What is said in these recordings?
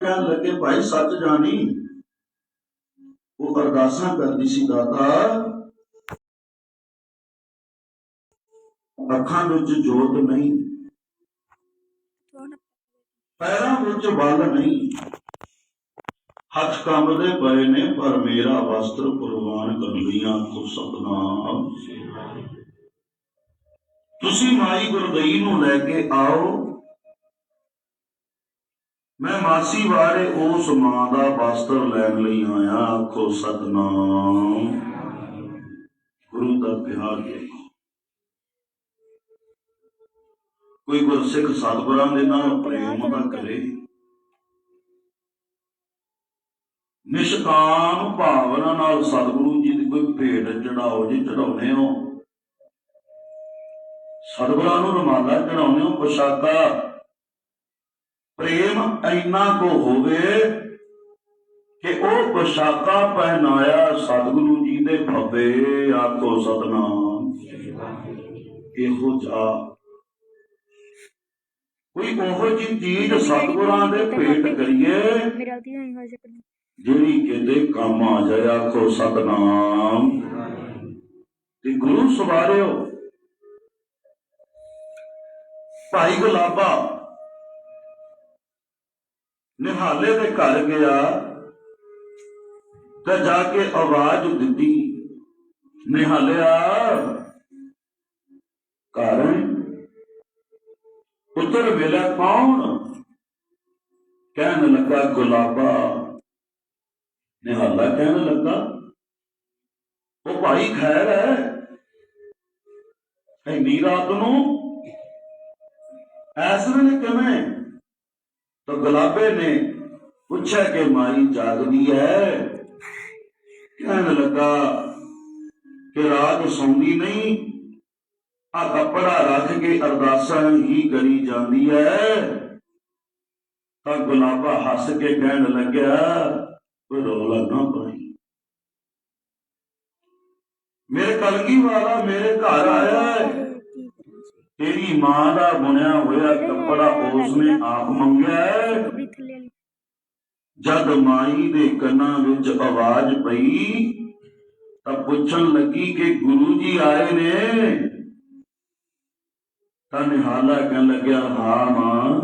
कहन लगे भाई सच जानी वो अरदासा करती सी दाता अखां विच जोत नहीं पैरां विच बल नहीं हथ कंबदे पए ने पर मेरा वस्त्र कुर्बान कर लिया तो सतनाम तुसी माई गुरदई नूं लैके आओ मैं मासी वाले उस मां दा वस्त्र लैण लई आया आखो सतनाम गुरु दा प्यार देखो कोई गुरसिख सतगुरां दे नाल प्रेम ना करे निष्काम भावना नाल सतगुरु जी दी कोई भेंट चढ़ाओ जी चढ़ाउने हो सतगुरां नूं रुमाला चढ़ाउने हो पोशाका प्रेम इन्ना को होवे कि ओ पोशाका पहनाया सतगुरु जी दे फब्बे आखो सतनाम इहो जा कोई ओहो जी चीज सतगुरां दे भेंट करिए जिहड़ी किते काम आ जाए आखो सतनाम ते गुरु सवारियो भाई गुलाबा निहाले दे घर गया ते जाके आवाज दी निहालिया घर पुत्र मिला कौन कहने लगा गुलाबा निहाला कहने लगा वो भाई खैर है इन्नी रात नूं ऐस वेले किवें तो गुलाबे ने पूछा कि माई जागदी है कहने लगा कि रात सौंदी नहीं आ कपड़ा रख के अरदासा ही करी जाती है तो गुलाबा हस के कहने लग्या कोई रौला ना पाई मेरे कलगी वाला मेरे घर आया है तेरी मां का बुनिया होया कपड़ा उसने आप मंगया है जद माई दे कन्ना विच आवाज पई तां पुछन लगी कि गुरु जी आए ने तां निहाला कहन लग्या हाँ मां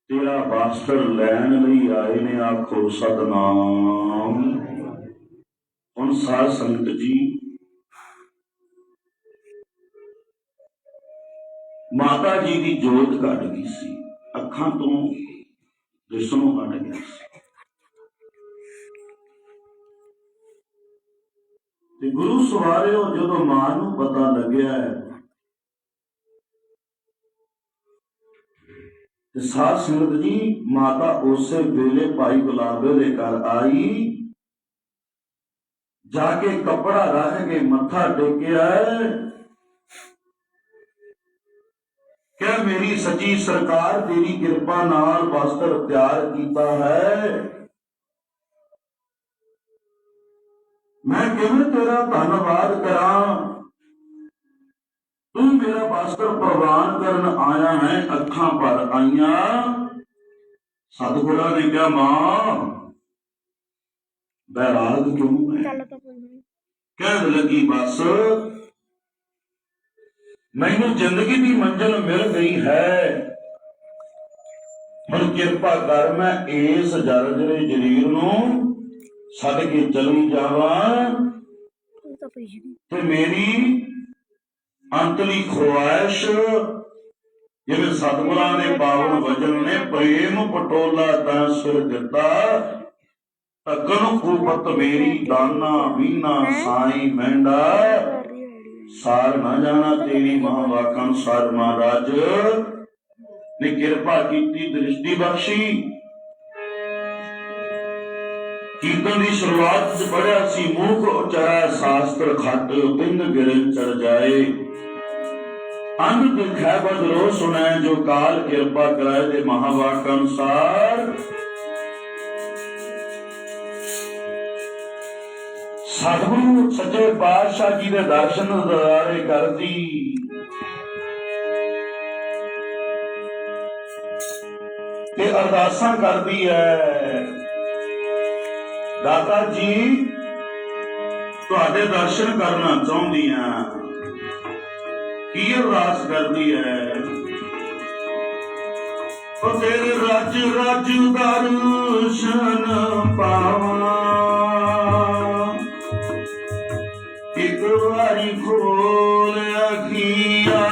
तेरा वस्त्र लैण लई आए ने आखो सतनाम हुण साध संगत जी माता जी की जोत घट गई सी अखां तो दिसणों हट गया ते गुरु सवारियो जदों मां नूं पता लग्या है ते साध संगत जी माता उसे वेले भाई गुलाबे दे घर आई जाके कपड़ा रख के मत्था टेकिया क्या मेरी सची सरकार तेरी कृपा नाल वस्त्र तैयार किया है मैं किवें तेरा धन्नवाद करा तू मेरा वस्त्र प्रवान करन आया है अखां भर आईया सतगुरां ने कहा मां बैराग क्यों है कहने लगी बस मैनू जिंदगी की मंजिल मिल गई है हुण किरपा कर मैं इस जर्जरे शरीर नूं छड्ड के चली जावां ते मेरी अंतली ख्वाहिश जिवें सतगुरां ने पावन वचन ने प्रेम पटोला तां सिर दिता तकन खूबत मेरी दाना वीना साई मेंढा सार ना जाना तेरी महावाक अनुसार महाराज ने कृपा की दृष्टि बख्शी कीर्तन की शुरुआत पढ़िया सी मुख उचारा शास्त्र खट पिंड गिरे चढ़ जाए अंध दिखै बदरो सुनै जो काल कृपा कराए दे महावाक अनुसार सतगुरु सच्चे पातशाह जी के दर्शन दरारे करती ਇਹ ਅਰਦਾਸਾਂ ਕਰਦੀ ਹੈ, ਦਾਤਾ ਜੀ ਤੁਹਾਡੇ ਦਰਸ਼ਨ ਕਰਨਾ ਚਾਹੁੰਦੀ ਹਾਂ। ਕੀ ਅਰਦਾਸ ਕਰਦੀ ਹੈ? ਉਹ ਤੇਰੇ ਰੱਜ ਰੱਜ ਦਰਸ਼ਨ ਪਾਵਾਂ, ਇੱਕ ਵਾਰੀ ਖੋਲ ਅੱਖੀਆਂ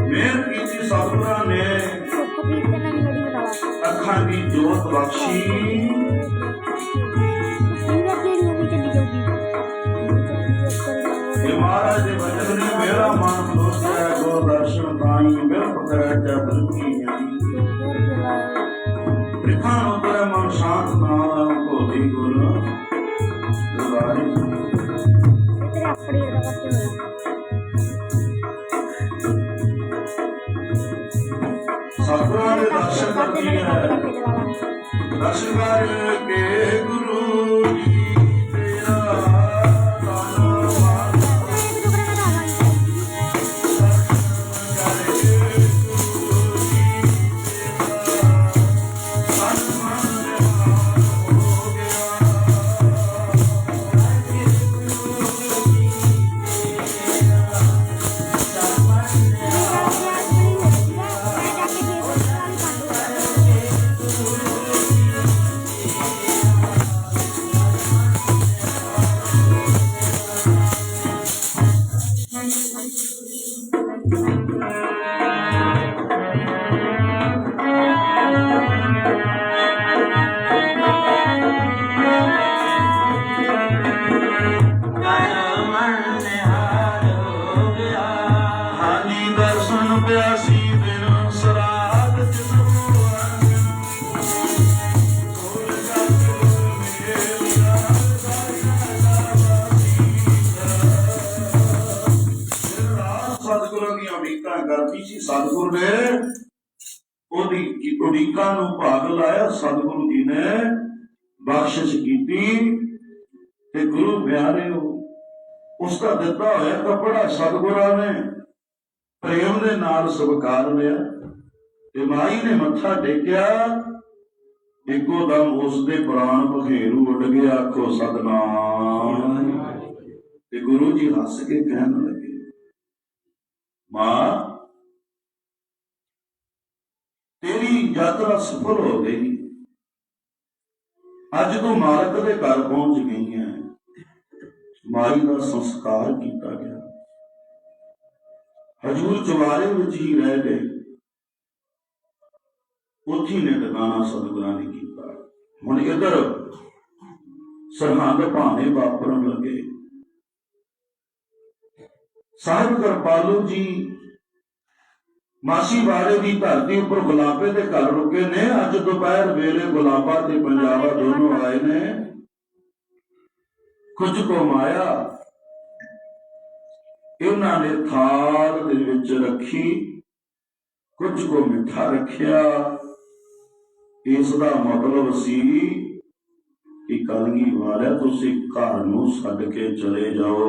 ਮਿਹਰ ਕੀਤੀ ਸਤਿਗੁਰਾਂ ਨੇ, ਅੱਖਾਂ ਦੀ ਜੋਤ ਬਖਸ਼ੀ। ਮਹਾਰਾਜ ਦੇ ਵਚਨ ਨੇ ਮੇਰਾ ਮਨ ਦੋਸਤ ਹੈ, ਗੁਰ ਦਰਸ਼ਨ ਤਾਈ ਬਿਰਖ ਕਰੇ ਜਬਰ ਕੀ ਪ੍ਰਿਖਾਂ ਉਤਰੇ ਮਨ ਸ਼ਾਂਤ ਨਾਮ ਭੋਦੀ ਗੁਰ ਦੁਆਰੇ। ਸਤਿਗੁਰਾਂ ਦੇ ਦਰਸ਼ਨ ਕਰਦੀ ਹੈ, ਦਰਸ਼ਨ ਕਰਕੇ ਗੁਰੂ ਜੀ ਤੇਰਾ ਧੰਨਵਾਦ। ਕਰਦੀ ਸੀ, ਸਤਿਗੁਰੂ ਨੇ ਉਹਦੀ ਉਡੀਕਾਂ ਨੂੰ ਭਾਗ ਲਾਇਆ। ਸਤਿਗੁਰੂ ਜੀ ਨੇ ਬਖਸ਼ਿਸ਼ ਕੀਤੀ ਤੇ ਗੁਰੂ ਪਿਆਰਿਓ ਉਸ ਦਾ ਦਿੱਤਾ ਹੋਇਆ ਕੱਪੜਾ ਸਤਿਗੁਰਾਂ ਨੇ ਪ੍ਰੇਮ ਦੇ ਨਾਲ ਸਵੀਕਾਰ ਲਿਆ ਤੇ ਮਾਈ ਨੇ ਮੱਥਾ ਟੇਕਿਆ। ਇੱਕੋ ਦਮ ਉਸ ਦੇ ਪ੍ਰਾਣ ਬਖੇਰੂ ਉੱਡ ਗਿਆ। ਆਖੋ ਸਤਿਨਾਮ। ਤੇ ਗੁਰੂ ਜੀ ਹੱਸ ਕੇ ਕਹਿਣ ਲੱਗੇ, ਮਾਂ तेरी यात्रा सफल हो गई, अज तू मालक के घर पहुंच गई है। माई का संस्कार किया गया, हजूर चवारे में ही रह गए, उठी ने टिकाना सतगुरां ने किया। ਹੁਣ ਇਧਰ ਸਰਹੰਦ ਭਾਵੇਂ ਵਾਪਰਨ ਲੱਗੇ। ਸਾਹਿਬ ਕਿਰਪਾਲੂ ਜੀ ਮਾਛੀਵਾੜੇ ਦੀ ਧਰਤੀ ਉੱਪਰ ਗੁਲਾਬੇ ਦੇ ਘਰ ਰੁਕੇ ਨੇ। ਅੱਜ ਦੁਪਹਿਰ ਵੇਲੇ ਗੁਲਾਬਾ ਤੇ ਪੰਜਾਬਾ ਦੋਨੋਂ ਆਏ ਨੇ। ਕੁਝ ਕੋ ਮਾਇਆ ਇਹਨਾਂ ਨੇ ਥਾਲ ਦੇ ਵਿੱਚ ਰੱਖੀ, ਕੁਝ ਕੋ ਮਿੱਠਾ ਰੱਖਿਆ। ਇਸ ਦਾ ਮਤਲਬ ਸੀ ਕਿ ਕਲਗੀ ਵਾਲਿਆ ਤੁਸੀਂ ਘਰ ਨੂੰ ਛੱਡ ਕੇ ਚਲੇ ਜਾਓ,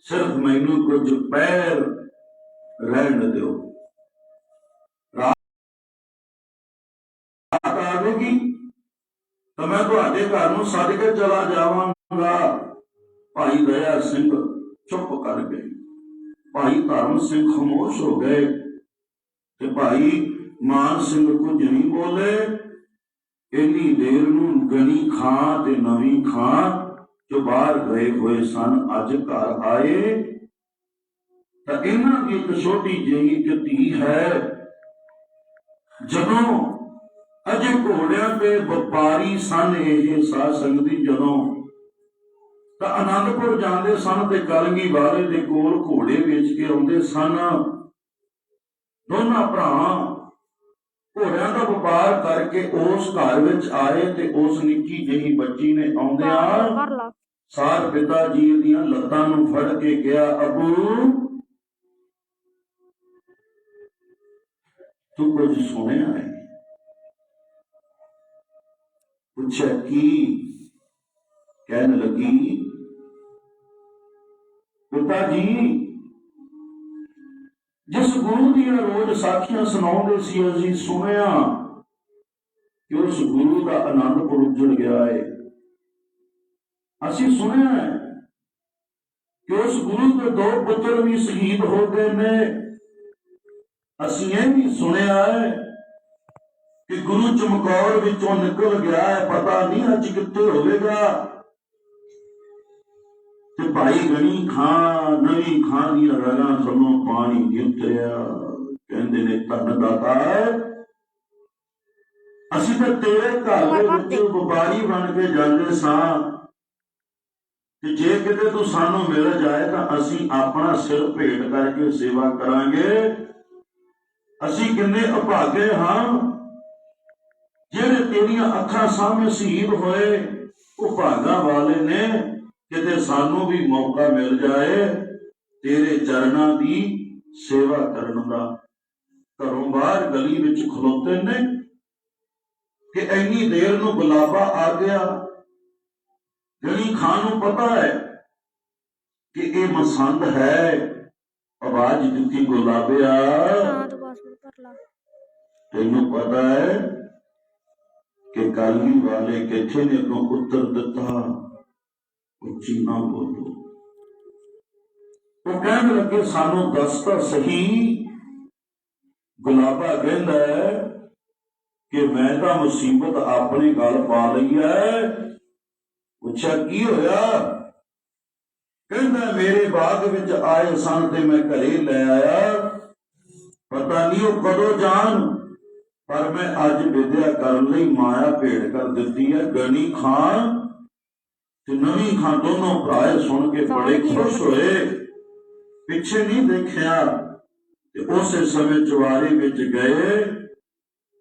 ਸਿਰਫ ਮੈਨੂੰ ਕੁਝ ਪੈਰ ਰਹਿਣ ਦਿਓ। ਰਾਤ ਆਵੇਗੀ ਤਾਂ ਮੈਂ ਤੁਹਾਡੇ ਘਰ ਨੂੰ ਛੱਡ ਕੇ ਚਲਾ ਜਾਵਾਂਗਾ। ਭਾਈ ਦਇਆ ਸਿੰਘ ਚੁੱਪ ਕਰ ਗਏ। ਭਾਈ ਧਰਮ ਸਿੰਘ ਖਾਮੋਸ਼ ਹੋ ਗਏ ਤੇ ਭਾਈ ਮਾਨ ਸਿੰਘ ਕੁਝ ਨਹੀਂ ਬੋਲੇ। ਇੰਨੀ ਦੇਰ ਨੂੰ ਗਣੀ ਖਾਂ ਤੇ ਨਵੀਂ ਖਾਂ ਜੋ ਬਾਹਰ ਗਏ ਹੋਏ ਸਨ ਅੱਜ ਘਰ ਆਏ ਤਾਂ ਇਹਨਾਂ ਦੀ ਇੱਕ ਛੋਟੀ ਜਿਹੀ ਇੱਕ ਧੀ ਹੈ। ਜਦੋਂ ਅਜੇ ਘੋੜਿਆਂ ਤੇ ਵਪਾਰੀ ਸਨ ਇਹ ਸਾਧ ਸੰਗਤ ਜਦੋਂ ਤਾਂ ਆਨੰਦਪੁਰ ਜਾਂਦੇ ਸਨ ਤੇ ਕਲਗੀ ਵਾਲੇ ਦੇ ਕੋਲ ਘੋੜੇ ਵੇਚ ਕੇ ਆਉਂਦੇ ਸਨ। ਦੋਨਾਂ ਭਰਾ ਘੋੜਿਆਂ ਦਾ ਵਪਾਰ ਕਰਕੇ ਉਸ ਘਰ ਵਿੱਚ ਆਏ ਤੇ ਉਸ ਨਿੱਕੀ ਜਿਹੀ ਬੱਚੀ ਨੇ ਆਉਂਦਿਆਂ ਸਾਰ ਪਿਤਾ ਜੀ ਦੀਆਂ ਲੱਤਾਂ ਨੂੰ ਫੜ ਕੇ ਕਿਹਾ, ਅੱਬੂ ਤੂੰ ਕੁਝ ਸੁਣਿਆ ਹੈ? ਪੁੱਛਿਆ ਕੀ? ਕਹਿਣ ਲੱਗੀ, ਪਿਤਾ ਜੀ ਜਿਸ ਗੁਰੂ ਦੀਆਂ ਰੋਜ਼ ਸਾਖੀਆਂ ਸੁਣਾਉਂਦੇ ਸੀ ਅਸੀਂ ਸੁਣਿਆ ਕਿ ਉਸ ਗੁਰੂ ਦਾ ਆਨੰਦਪੁਰ ਉੱਜੜ ਗਿਆ ਹੈ। ਅਸੀਂ ਸੁਣਿਆ ਕਿ ਉਸ ਗੁਰੂ ਦੇ 2 ਪੁੱਤਰ ਵੀ ਸ਼ਹੀਦ ਹੋ ਗਏ ਨੇ। ਅਸੀਂ ਇਹ ਵੀ ਸੁਣਿਆ ਹੈ ਕਿ ਗੁਰੂ ਚਮਕੌਰ ਵਿੱਚੋਂ ਨਿਕਲ ਗਿਆ ਹੈ, ਪਤਾ ਨਹੀਂ ਅੱਜ ਕਿੱਥੇ ਹੋਵੇਗਾ। ਤੇ ਭਾਈ ਗਣੀ ਖਾਂ ਨਵੀਂ ਖਾਂ ਦੀਆਂ ਰਗਾਂ ਥੱਲੋਂ ਪਾਣੀ ਨਹੀਂ ਉਤਰਿਆ। ਕਹਿੰਦੇ ਨੇ ਧੰਨ ਦਾਤਾ ਅਸੀਂ ਤਾਂ ਤੇਰੇ ਘਰ ਦੇ ਵਿੱਚ ਵਪਾਰੀ ਬਣ ਕੇ ਜਾਂਦੇ ਸਾਂ ਤੇ ਜੇ ਕਿਤੇ ਤੂੰ ਸਾਨੂੰ ਮਿਲ ਜਾਏ ਤਾਂ ਅਸੀਂ ਆਪਣਾ ਸਿਰ ਭੇਟ ਕਰਕੇ ਸੇਵਾ ਕਰਾਂਗੇ। ਅਸੀਂ ਕਿੰਨੇ ਅਭਾਗੇ ਹਾਂ ਜਿਹੜੇ ਤੇਰੀਆਂ ਅੱਖਾਂ ਸਾਹਮਣੇ ਸ਼ਹੀਦ ਹੋਏ। ਉਹ ਭਾਗਾਂ ਵਾਲੇ ਨੇ ਕਿਤੇ ਸਾਨੂੰ ਵੀ ਮੌਕਾ ਮਿਲ ਜਾਏ ਤੇਰੇ ਚਰਨਾਂ ਦੀ ਸੇਵਾ ਕਰਨ ਦਾ। ਘਰੋਂ ਬਾਹਰ ਗਲੀ ਵਿੱਚ ਖਲੋਤੇ ਨੇ ਕਿ ਇੰਨੀ ਦੇਰ ਨੂੰ ਗੁਲਾਬਾ ਆ ਗਿਆ। ਗਣੀ ਖਾਂ ਨੂੰ ਪਤਾ ਹੈ ਕਿ ਇਹ ਮਸੰਦ ਹੈ। ਆਵਾਜ਼ ਦਿੱਤੀ, ਗੁਲਾਬਿਆ ਤੈਨੂੰ ਪਤਾ ਹੈ ਕਿ ਕਲਗੀ ਵਾਲੇ ਕਿੱਥੇ ਨੇ? ਅੱਗੋਂ ਉੱਤਰ ਦਿੱਤਾ, ਉੱਚੀ ਨਾ ਬੋਲੋ। ਉਹ ਕਹਿਣ ਲੱਗੇ ਸਾਨੂੰ ਦੱਸ ਤਾਂ ਸਹੀ। ਗੁਲਾਬਾ ਕਹਿੰਦਾ ਹੈ ਕਿ ਮੈਂ ਤਾਂ ਮੁਸੀਬਤ ਆਪਣੇ ਗਲ ਪਾ ਲਈ ਹੈ। ਪੁੱਛਿਆ ਕੀ ਹੋਇਆ? ਕਹਿੰਦਾ ਮੇਰੇ ਬਾਗ ਵਿੱਚ ਆਏ ਸਨ ਤੇ ਮੈਂ ਘਰੇ ਲੈ ਆਇਆ। ਪਤਾ ਨਹੀਂ ਉਹ ਕਦੋਂ ਜਾਣ, ਪਰ ਮੈਂ ਅੱਜ ਵਿਦਿਆ ਕਰਨ ਲਈ ਮਾਇਆ ਭੇਟ ਕਰ ਦਿੱਤੀ ਹੈ। ਗਣੀ ਖਾਂ ਤੇ ਨਵੀਂ ਖਾਂ ਦੋਨੋਂ ਭਰਾ ਸੁਣ ਕੇ ਬੜੇ ਖੁਸ਼ ਹੋਏ। ਪਿੱਛੇ ਨਹੀਂ ਦੇਖਿਆ ਤੇ ਉਸੇ ਸਮੇਂ ਚੁਬਾਰੇ ਵਿੱਚ ਗਏ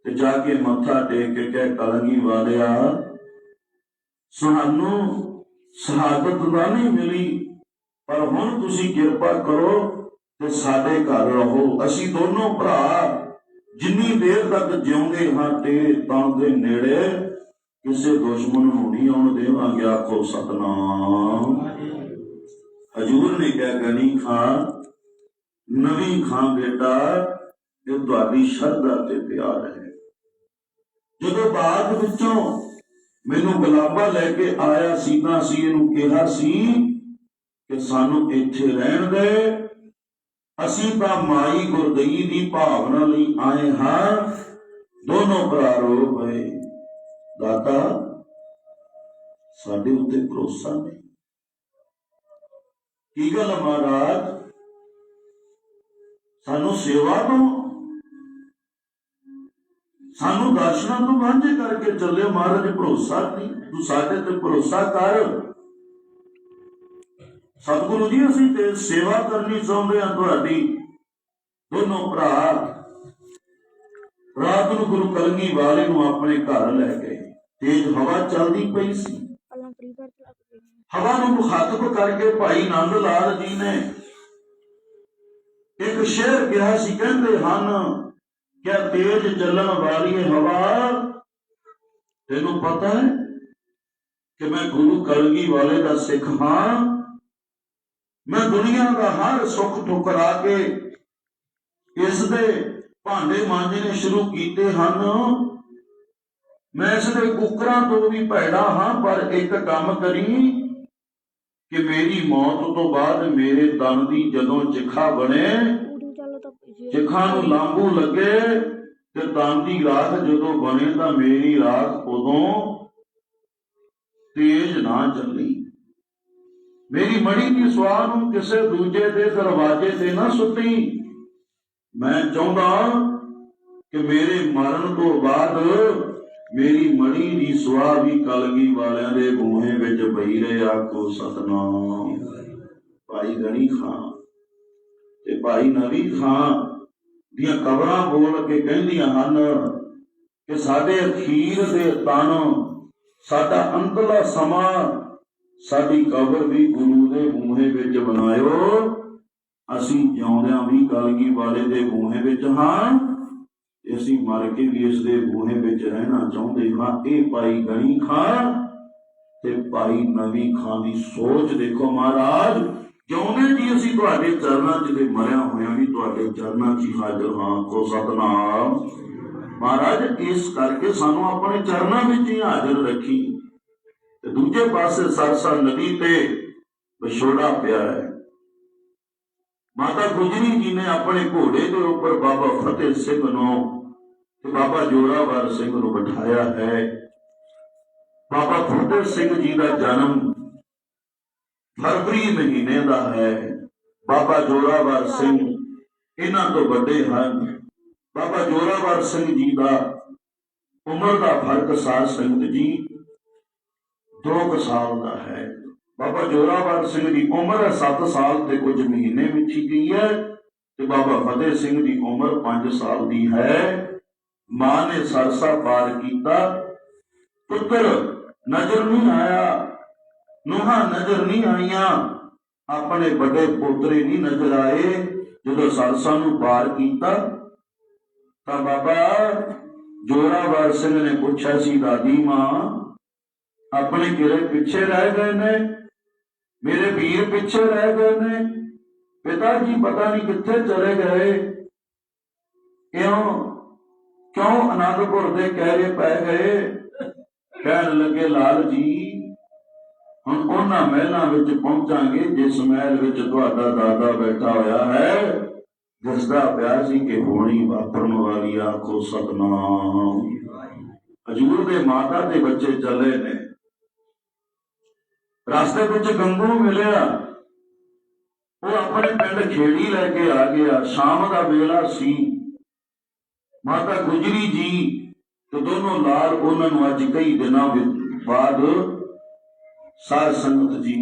ਤੇ ਜਾ ਕੇ ਮੱਥਾ ਟੇਕ ਕੇ ਕਹੇ, ਕਲਗੀ ਵਾਲਿਆ ਸਾਨੂੰ ਸ਼ਹਾਦਤ ਤਾਂ ਨਹੀਂ ਮਿਲੀ, ਪਰ ਹੁਣ ਤੁਸੀਂ ਕਿਰਪਾ ਕਰੋ ਤੇ ਸਾਡੇ ਘਰ ਰਹੋ। ਅਸੀਂ ਦੋਨੋਂ ਭਰਾ ਜਿੰਨੀ ਦੇਰ ਤੱਕ ਜਿਉਂਦੇ ਹਾਂ ਤੇਰੇ ਤਨ ਦੇ ਨੇੜੇ ਕਿਸੇ ਦੁਸ਼ਮਣ ਨੂੰ ਨਹੀਂ ਆਉਣ ਦੇਵਾਂਗੇ। ਆਖੋ ਸਤਨਾਮ। ਹਜੂਰ ਨੇ ਕਿਹਾ, ਗਣੀ ਖਾਂ ਨਵੀਂ ਖਾਂ ਬੇਟਾ ਇਹ ਤੁਹਾਡੀ ਸ਼ਰਧਾ ਤੇ ਪਿਆਰ ਹੈ। ਜਦੋਂ ਬਾਅਦ ਵਿੱਚੋਂ ਮੈਨੂੰ ਗੁਲਾਬਾ ਲੈ ਕੇ ਆਇਆ ਸੀ ਤਾਂ ਅਸੀਂ ਇਹਨੂੰ ਕਿਹਾ ਸੀ ਕਿ ਸਾਨੂੰ ਇੱਥੇ ਰਹਿਣ ਦੇ। ਅਸੀਂ ਤਾਂ ਮਾਈ ਗੁਰਦਈ ਦੀ ਭਾਵਨਾ ਲਈ ਆਏ ਹਾਂ। ਦੋਨੋਂ ਭਰਾ ਰੋ ਪਏ। ਦਾਤਾ ਸਾਡੇ ਉੱਤੇ ਭਰੋਸਾ ਨਹੀਂ। ਕੀ ਗੱਲ ਮਹਾਰਾਜ? ਸਾਨੂੰ ਸੇਵਾ ਤੋਂ, ਸਾਨੂੰ ਦਰਸ਼ਨਾਂ ਤੋਂ ਵਾਂਝੇ ਕਰਕੇ ਚੱਲੇ। ਮਹਾਰਾਜ ਭਰੋਸਾ ਨਹੀਂ, ਤੂੰ ਸਾਡੇ ਤੇ ਭਰੋਸਾ ਕਰ। ਸਤਿਗੁਰੂ ਜੀ ਅਸੀਂ ਤੇ ਸੇਵਾ ਕਰਨੀ ਚਾਹੁੰਦੇ ਹਾਂ ਤੁਹਾਡੀ। ਦੋਨੋਂ ਭਰਾ ਰਾਤ ਨੂੰ ਗੁਰੂ ਕਲਗੀ ਵਾਲੇ ਨੂੰ ਆਪਣੇ ਘਰ ਲੈ ਗਏ। ਤੇਜ਼ ਹਵਾ ਚੱਲਦੀ ਪਈ ਸੀ। ਹਵਾ ਨੂੰ ਮੁਖਾਤਬ ਕਰਕੇ ਭਾਈ ਨੰਦ ਲਾਲ ਜੀ ਨੇ ਇੱਕ ਸ਼ੇਰ ਕਿਹਾ ਸੀ। ਕਹਿੰਦੇ ਹਨ ਕਿ ਤੇਜ਼ ਚੱਲਣ ਵਾਲੀ ਹਵਾ, ਤੈਨੂੰ ਪਤਾ ਹੈ ਕਿ ਮੈਂ ਗੁਰੂ ਕਲਗੀ ਵਾਲੇ ਦਾ ਸਿੱਖ ਹਾਂ। ਮੈਂ ਦੁਨੀਆ ਦਾ ਹਰ ਸੁੱਖ ਠੁਕਰਾ ਕੇ ਇਸ ਦੇ ਭਾਂਡੇ ਮਾਂਜਣੇ ਸ਼ੁਰੂ ਕੀਤੇ ਹਨ। ਮੈਂ ਇਸ ਦੇ ਕੁੱਕਰਾਂ ਤੋਂ ਵੀ ਭੈੜਾ ਹਾਂ, ਪਰ ਇੱਕ ਕੰਮ ਕਰੀ ਕਿ ਮੇਰੀ ਮੌਤ ਤੋਂ ਬਾਅਦ ਮੇਰੇ ਤਨ ਦੀ ਜਦੋਂ ਚਿਖਾ ਬਣੇ, ਚਿਖਾ ਨੂੰ ਲਾਂਬੂ ਲੱਗੇ ਤੇ ਤਨ ਦੀ ਰਾਖ ਜਦੋਂ ਬਣੇ ਤਾਂ ਮੇਰੀ ਰਾਖ ਉਦੋਂ ਤੇਜ਼ ਨਾ ਚੱਲੀ। ਮੇਰੀ ਮੜੀ ਦੀ ਸੁਆਹ ਨੂੰ ਕਿਸੇ ਦੂਜੇ ਦੇ ਦਰਵਾਜ਼ੇ ਤੇ ਨਾ ਸੁੱਟੀ। ਮੈਂ ਚਾਹੁੰਦਾ ਕਿ ਮੇਰੇ ਮਰਨ ਤੋਂ ਬਾਅਦ ਮੇਰੀ ਮੜੀ ਦੀ ਸੁਆਹ ਵੀ ਕਲਗੀ ਵਾਲਿਆਂ ਦੇ ਬੂਹੇ ਵਿੱਚ ਪਈ ਰਹੇ। ਆਖੋ ਸਤਨਾਮ। ਭਾਈ ਗਣੀ ਖਾਂ ਤੇ ਭਾਈ ਨਵੀ ਖਾਂ ਦੀਆਂ ਕਬਰਾਂ ਬੋਲ ਕੇ ਕਹਿੰਦੀਆਂ ਹਨ ਕਿ ਸਾਡੇ ਅਖੀਰ ਦੇ ਤਨ, ਸਾਡਾ ਅੰਤਲਾ ਸਮਾਂ, ਸਾਡੀ ਕਬਰ ਵੀ ਗੁਰੂ ਦੇ ਬੂਹੇ ਵਿੱਚ ਬਣਾਇਓ। ਅਸੀਂ ਜਿਉਂਦਿਆਂ ਵੀ ਕਲਗੀ ਵਾਲੇ ਦੇ ਬੂਹੇ ਵਿੱਚ ਹਾਂ, ਅਸੀਂ ਮਰ ਕੇ ਵੀ ਇਸ ਦੇ ਬੂਹੇ ਵਿੱਚ ਰਹਿਣਾ ਚਾਹੁੰਦੇ ਹਾਂ। ਇਹ ਭਾਈ ਗਣੀ ਖਾਂ ਤੇ ਭਾਈ ਨਵੀ ਖਾਂ ਦੀ ਸੋਚ ਦੇਖੋ। ਮਹਾਰਾਜ ਜਿਉਂਦੇ ਜੀ ਅਸੀਂ ਤੁਹਾਡੇ ਚਰਨਾਂ 'ਚ ਤੇ ਮਰਿਆ ਹੋਇਆ ਵੀ ਤੁਹਾਡੇ ਚਰਨਾਂ 'ਚ ਹੀ ਹਾਜ਼ਰ ਹਾਂ। ਕੋ ਸਤਨਾਮ। ਮਹਾਰਾਜ ਇਸ ਕਰਕੇ ਸਾਨੂੰ ਆਪਣੇ ਚਰਨਾਂ ਵਿੱਚ ਹੀ ਹਾਜ਼ਰ ਰੱਖੀ। ਤੇ ਦੂਜੇ ਪਾਸੇ ਸਰਸਾ ਨਦੀ ਤੇ ਵਿਛੋੜਾ ਪਿਆ ਹੈ। ਮਾਤਾ ਗੁਜਰੀ ਜੀ ਨੇ ਆਪਣੇ ਘੋੜੇ ਦੇ ਉੱਪਰ ਬਾਬਾ ਫਤਿਹ ਸਿੰਘ ਨੂੰ ਤੇ ਬਾਬਾ ਜੋਰਾਵਰ ਸਿੰਘ ਨੂੰ ਬਿਠਾਇਆ ਹੈ। ਬਾਬਾ ਫਤਿਹ ਸਿੰਘ ਜੀ ਦਾ ਜਨਮ ਫਰਵਰੀ ਮਹੀਨੇ ਦਾ ਹੈ। ਬਾਬਾ ਜੋਰਾਵਰ ਸਿੰਘ ਇਹਨਾਂ ਤੋਂ ਵੱਡੇ ਹਨ। ਬਾਬਾ ਜੋਰਾਵਰ ਸਿੰਘ ਜੀ ਦਾ ਉਮਰ ਦਾ ਫਰਕ ਸਾਧ ਸੰਗਤ ਜੀ 2 ਸਾਲ ਦਾ ਹੈ। ਬਾਬਾ ਜੋਰਾਵਰ ਸਿੰਘ ਦੀ ਉਮਰ 7 ਸਾਲ ਤੇ ਕੁਝ ਮਹੀਨੇ ਵਿੱਚ ਹੀ ਗਈ ਹੈ ਤੇ ਬਾਬਾ ਫਤਿਹ ਸਿੰਘ ਦੀ ਉਮਰ 5 ਸਾਲ ਦੀ ਹੈ। ਮਾਂ ਨੇ ਸਰਸਾ ਪਾਰ ਕੀਤਾ। ਪੁੱਤਰ ਨਜ਼ਰ ਨਹੀਂ ਆਇਆ, ਨੂੰਹਾਂ ਨਜ਼ਰ ਨਹੀਂ ਆਈਆਂ, ਆਪਣੇ ਵੱਡੇ ਪੋਤਰੇ ਨਹੀਂ ਨਜ਼ਰ ਆਏ। ਜਦੋਂ ਸਰਸਾ ਨੂੰ ਪਾਰ ਕੀਤਾ ਤਾਂ ਬਾਬਾ ਜੋਰਾਵਰ ਸਿੰਘ ਨੇ ਪੁੱਛਿਆ ਸੀ, ਦਾਦੀ ਮਾਂ ਆਪਣੇ ਕਿਰੇ ਪਿੱਛੇ ਰਹਿ ਗਏ ਨੇ, ਮੇਰੇ ਵੀਰ ਪਿੱਛੇ ਰਹਿ ਗਏ ਨੇ, ਪਿਤਾ ਜੀ ਪਤਾ ਨਹੀਂ ਕਿੱਥੇ ਚਲੇ ਗਏ, ਕਿਉਂ ਅਨੰਦਪੁਰ ਦੇ ਕਹਿਰੇ ਪੈ ਗਏ। ਕਹਿਣ ਲੱਗੇ, ਲਾਲ ਜੀ ਹੁਣ ਉਹਨਾਂ ਮਹਿਲਾਂ ਵਿੱਚ ਪਹੁੰਚਾਂਗੇ ਜਿਸ ਮਹਿਲ ਵਿੱਚ ਤੁਹਾਡਾ ਦਾਦਾ ਬੈਠਾ ਹੋਇਆ ਹੈ, ਦਿਸਦਾ ਪਿਆ ਸੀ ਕਿ ਹੋਣੀ ਵਾਪਰਨ ਵਾਲੀ। ਆਖੋ ਸਤਨਾਮ। ਹਜ਼ੂਰ ਦੇ ਮਾਤਾ ਦੇ ਬੱਚੇ ਚੱਲੇ ਨੇ। ਰਸਤੇ ਵਿੱਚ ਗੰਗੂ ਨੂੰ ਮਿਲਿਆ। ਉਹ ਆਪਣੇ ਪਿੰਡ ਖੇੜੀ ਲੈ ਕੇ ਆ ਗਿਆ। ਸ਼ਾਮ ਦਾ ਵੇਲਾ ਸੀ। ਮਾਤਾ ਗੁਜਰੀ ਜੀ ਤੇ ਦੋਨੋਂ ਲਾਲ ਉਹਨਾਂ ਨੂੰ ਅੱਜ ਕਈ ਦਿਨਾਂ ਬਾਅਦ ਸਾਧ ਸੰਗਤ ਜੀ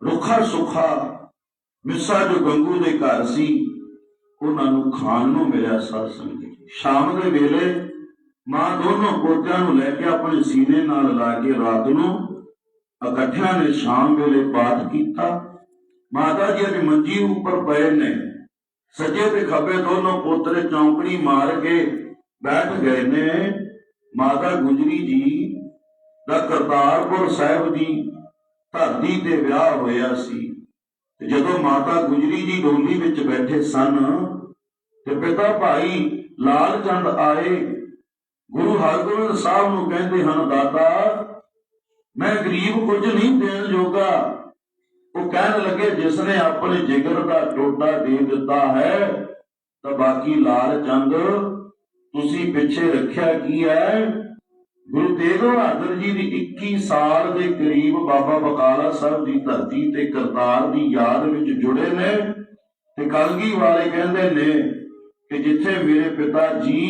ਰੁੱਖਾ ਸੁੱਖਾ ਮਿੱਸਾ ਜੋ ਗੰਗੂ ਦੇ ਘਰ ਸੀ ਉਹਨਾਂ ਨੂੰ ਖਾਣ ਨੂੰ ਮਿਲਿਆ। ਸਾਧ ਸੰਗਤ ਸ਼ਾਮ ਦੇ ਵੇਲੇ ਮਾਂ ਦੋਨੋਂ ਪੋਤਿਆਂ ਨੂੰ ਲੈ ਕੇ ਆਪਣੇ ਸੀਨੇ ਨਾਲ ਲਾ ਕੇ ਰਾਤ ਨੂੰ ਇਕੱਠਿਆਂ ਨੇ ਸ਼ਾਮ ਵੇਲੇ ਪਾਠ ਕੀਤਾ। ਮਾਤਾ ਜੀ ਅੱਜ ਮੰਜੀ ਉੱਪਰ ਪਏ ਨੇ। ਸੱਜੇ ਤੇ ਖੱਬੇ ਦੋਨੋਂ ਪੋਤਰੇ ਚੌਂਕੜੀ ਮਾਰ ਕੇ ਬੈਠ ਗਏ ਨੇ। ਮਾਤਾ ਗੁਜਰੀ ਜੀ ਦਾ ਕਰਤਾਰਪੁਰ ਸਾਹਿਬ ਦੀ ਧਰਤੀ ਤੇ ਵਿਆਹ ਹੋਇਆ ਸੀ। ਜਦੋਂ ਮਾਤਾ ਗੁਜਰੀ ਜੀ ਡੋਲੀ ਵਿੱਚ ਬੈਠੇ ਸਨ ਤੇ ਪਿਤਾ ਭਾਈ ਲਾਲ ਚੰਦ ਆਏ। ਗੁਰੂ ਹਰਗੋਬਿੰਦ ਸਾਹਿਬ ਨੂੰ ਕਹਿੰਦੇ ਹਨ, ਦਾਤਾ ਮੈਂ ਗਰੀਬ ਕੁਝ ਨਹੀਂ ਦੇਣ ਜੋਗਾ। ਉਹ ਕਹਿਣ ਲੱਗੇ, ਜਿਸ ਨੇ ਆਪਣੇ ਜਿਗਰ ਦਾ ਟੋਟਾ ਦੇ ਦਿੱਤਾ ਹੈ ਤਾਂ ਬਾਕੀ ਲਾਲ ਚੰਦ ਤੁਸੀਂ ਪਿੱਛੇ ਰੱਖਿਆ ਕੀ ਹੈ। ਗੁਰੂ ਤੇਗ ਬਹਾਦਰ ਜੀ ਦੀ 21 ਸਾਲ ਦੇ ਕਰੀਬ ਬਾਬਾ ਬਕਾਲਾ ਸਾਹਿਬ ਦੀ ਧਰਤੀ ਤੇ ਕਰਤਾਰ ਦੀ ਯਾਦ ਵਿੱਚ ਜੁੜੇ ਨੇ ਤੇ ਕਲਗੀ ਵਾਲੇ ਕਹਿੰਦੇ ਨੇ ਕਿ ਜਿੱਥੇ ਮੇਰੇ ਪਿਤਾ ਜੀ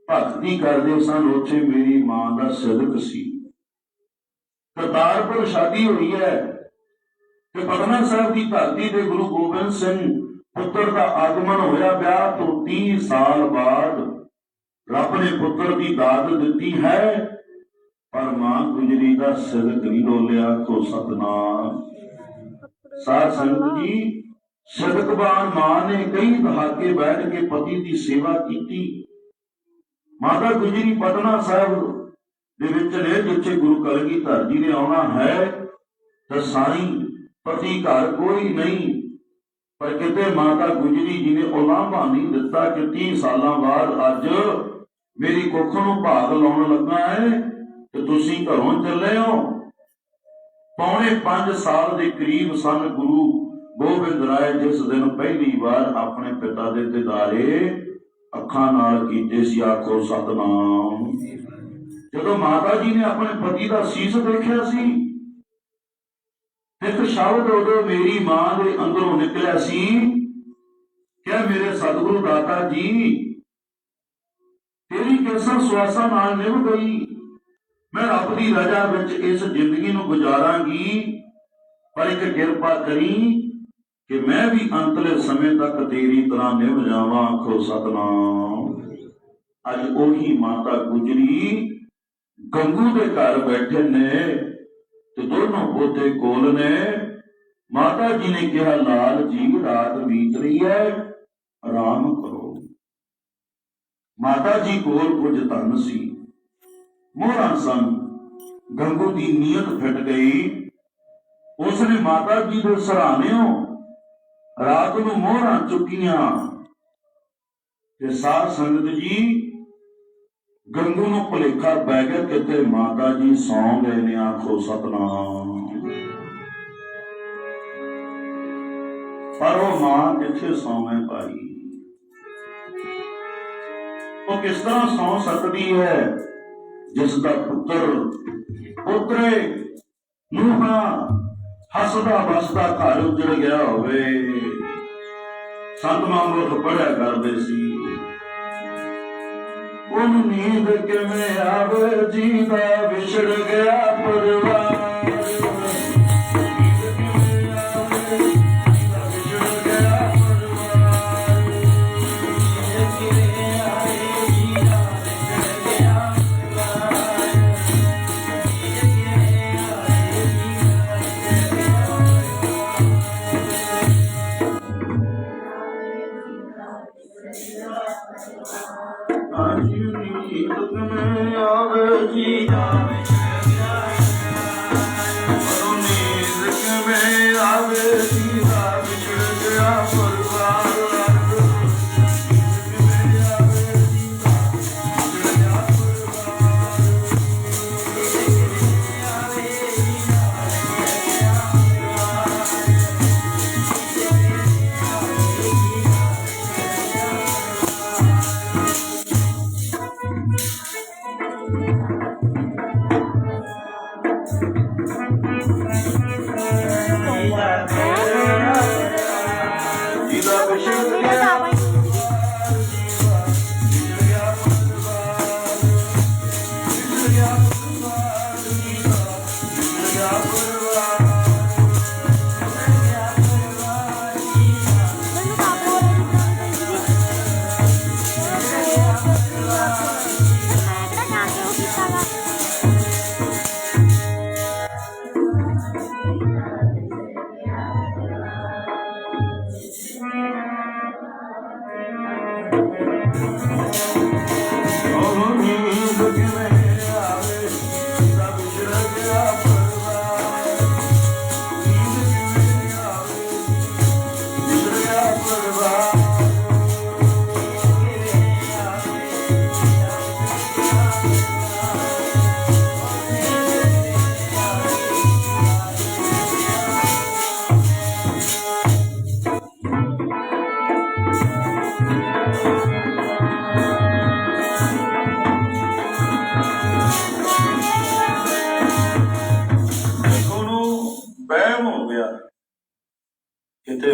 ਭਗਤੀ ਕਰਦੇ ਸਨ ਉੱਥੇ ਮੇਰੀ ਮਾਂ ਦਾ ਸਿਦਕ ਸੀ। ਕਰਤਾਰਪੁਰ ਸ਼ਾਦੀ ਹੋਈ ਹੈ ਤੇ ਪਟਨਾ ਸਾਹਿਬ ਦੀ ਧਰਤੀ ਤੇ ਗੁਰੂ ਗੋਬਿੰਦ ਸਿੰਘ ਪੁੱਤਰ ਦਾ ਆਗਮਨ ਹੋਇਆ। ਵਿਆਹ ਤੋਂ 30 ਸਾਲ ਬਾਅਦ ਰੱਬ ਨੇ ਪੁੱਤਰ ਦੀ ਦਾਤ ਦਿੱਤੀ ਹੈ, ਪਰ ਮਾਂ ਗੁਜਰੀ ਦਾ ਸਿਦਕ ਨਹੀਂ ਡੋਲਿਆ। ਕੋ ਸਤਨਾਮ। ਸਾਧ ਸੰਗਤ ਜੀ, ਸਿਦਕਵਾਨ ਮਾਂ ਨੇ ਕਈ ਦਹਾਕੇ ਬੈਠ ਕੇ ਪਤੀ ਦੀ ਸੇਵਾ ਕੀਤੀ। ਮਾਤਾ ਗੁਜਰੀ ਪਟਨਾ ਸਾਹਿਬ ਦੇ ਵਿੱਚ ਨੇ, ਜਿੱਥੇ ਗੁਰੂ ਕਲਗੀਧਰ ਜੀ ਨੇ ਆਉਣਾ ਹੈ ਤਾਂ ਸਾਈਂ ਪਤੀ ਘਰ ਕੋਈ ਨਹੀਂ, ਪਰ ਕਿਤੇ ਮਾਤਾ ਗੁਜਰੀ ਜੀ ਨੇ ਉਲਾਂਭਾ ਨਹੀਂ ਦਿੱਤਾ ਕਿ 30 ਸਾਲਾਂ ਬਾਅਦ ਅੱਜ ਮੇਰੀ ਕੁੱਖ ਨੂੰ ਭਾਗ ਲਾਉਣ ਲੱਗਾ ਹੈ ਤੇ ਤੁਸੀਂ ਘਰੋਂ ਚੱਲੇ ਹੋ। ਪੌਣੇ 5 ਸਾਲ ਦੇ ਕਰੀਬ ਸਨ ਗੁਰੂ ਗੋਬਿੰਦ ਰਾਏ ਜਿਸ ਦਿਨ ਪਹਿਲੀ ਵਾਰ ਆਪਣੇ ਪਿਤਾ ਦੇ ਦਿਦਾਰੇ ਅੱਖਾਂ ਨਾਲ ਕੀਤੇ ਸੀ। ਆਖੋ ਸਤਨਾਮ। ਜਦੋਂ ਮਾਤਾ ਜੀ ਨੇ ਆਪਣੇ ਪਤੀ ਦਾ ਸੀਸ ਦੇਖਿਆ ਸੀ, ਇੱਕ ਸ਼ਬਦ ਉਦੋਂ ਮੇਰੀ ਮਾਂ ਦੇ ਅੰਦਰੋਂ ਨਿਕਲਿਆ ਸੀ ਕਿ ਮੇਰੇ ਸਤਿਗੁਰੂ ਦਾਤਾ ਜੀ, ਤੇਰੀ ਕੇਸਾਂ ਸੁਆਸਾਂ ਨਾਲ ਨਿਭ ਗਈ। ਮੈਂ ਰੱਬ ਦੀ ਰਜ਼ਾ ਵਿੱਚ ਇਸ ਜ਼ਿੰਦਗੀ ਨੂੰ ਗੁਜ਼ਾਰਾਂਗੀ, ਪਰ ਇੱਕ ਕਿਰਪਾ ਕਰੀ ਕਿ ਮੈਂ ਵੀ ਅੰਤਲੇ ਸਮੇਂ ਤੱਕ ਤੇਰੀ ਤਰ੍ਹਾਂ ਨਿਭ ਜਾਵਾਂ। ਆਖੋ ਸਤਨਾਮ। ਅੱਜ ਉਹੀ ਮਾਤਾ ਗੁਜਰੀ ਗੰਗੂ ਦੇ ਘਰ ਬੈਠੇ ਨੇ ਤੇ ਦੋਨੋਂ ਪੋਤੇ ਕੋਲ ਨੇ। ਮਾਤਾ ਜੀ ਨੇ ਕਿਹਾ, ਲਾਲ ਜੀ ਰਾਤ ਬੀਤ ਰਹੀ ਹੈ, ਆਰਾਮ ਕਰੋ। ਮਾਤਾ ਜੀ ਕੋਲ ਕੁਝ ਧਨ ਸੀ, ਮੋਹਰਾਂ ਸਨ। ਗੰਗੂ ਦੀ ਨੀਅਤ ਫਿੱਟ ਗਈ। ਉਸਨੇ ਮਾਤਾ ਜੀ ਦੇ ਸਰਾਣਿਓਂ ਰਾਤ ਨੂੰ ਮੋਹਰਾਂ ਚੁੱਕੀਆਂ ਤੇ ਸਾਧ ਸੰਗਤ ਜੀ, ਗੰਗੂ ਨੂੰ ਭੁਲੇਖਾ ਪੈ ਗਿਆ ਕਿਤੇ ਮਾਤਾ ਜੀ ਸੌਂ ਗਏ ਨੇ। ਆਖੋ ਸਤਨਾਮ। ਪਰ ਉਹ ਮਾਂ ਕਿੱਥੇ ਸੌਵੇਂ ਪਾਈ। ਉਹ ਕਿਸ ਤਰ੍ਹਾਂ ਸੌਂ ਸਕਦੀ ਹੈ ਜਿਸ ਦਾ ਪੁੱਤਰ ਪੁੱਤਰੇ ਨੂੰਹਾਂ ਹੱਸਦਾ ਵਸਦਾ ਘਰ ਉੱਜੜ ਗਿਆ ਹੋਵੇ। ਸੰਤ ਮਹਾਂਪੁਰਖ ਪੜ੍ਹਿਆ ਕਰਦੇ ਸੀ, ਉਹਨੂੰ ਨੀਂਦ ਕਿਵੇਂ ਆਵੇ ਜੀਦਾ ਵਿਛੜ ਗਿਆ ਪਰਿਵਾਰ।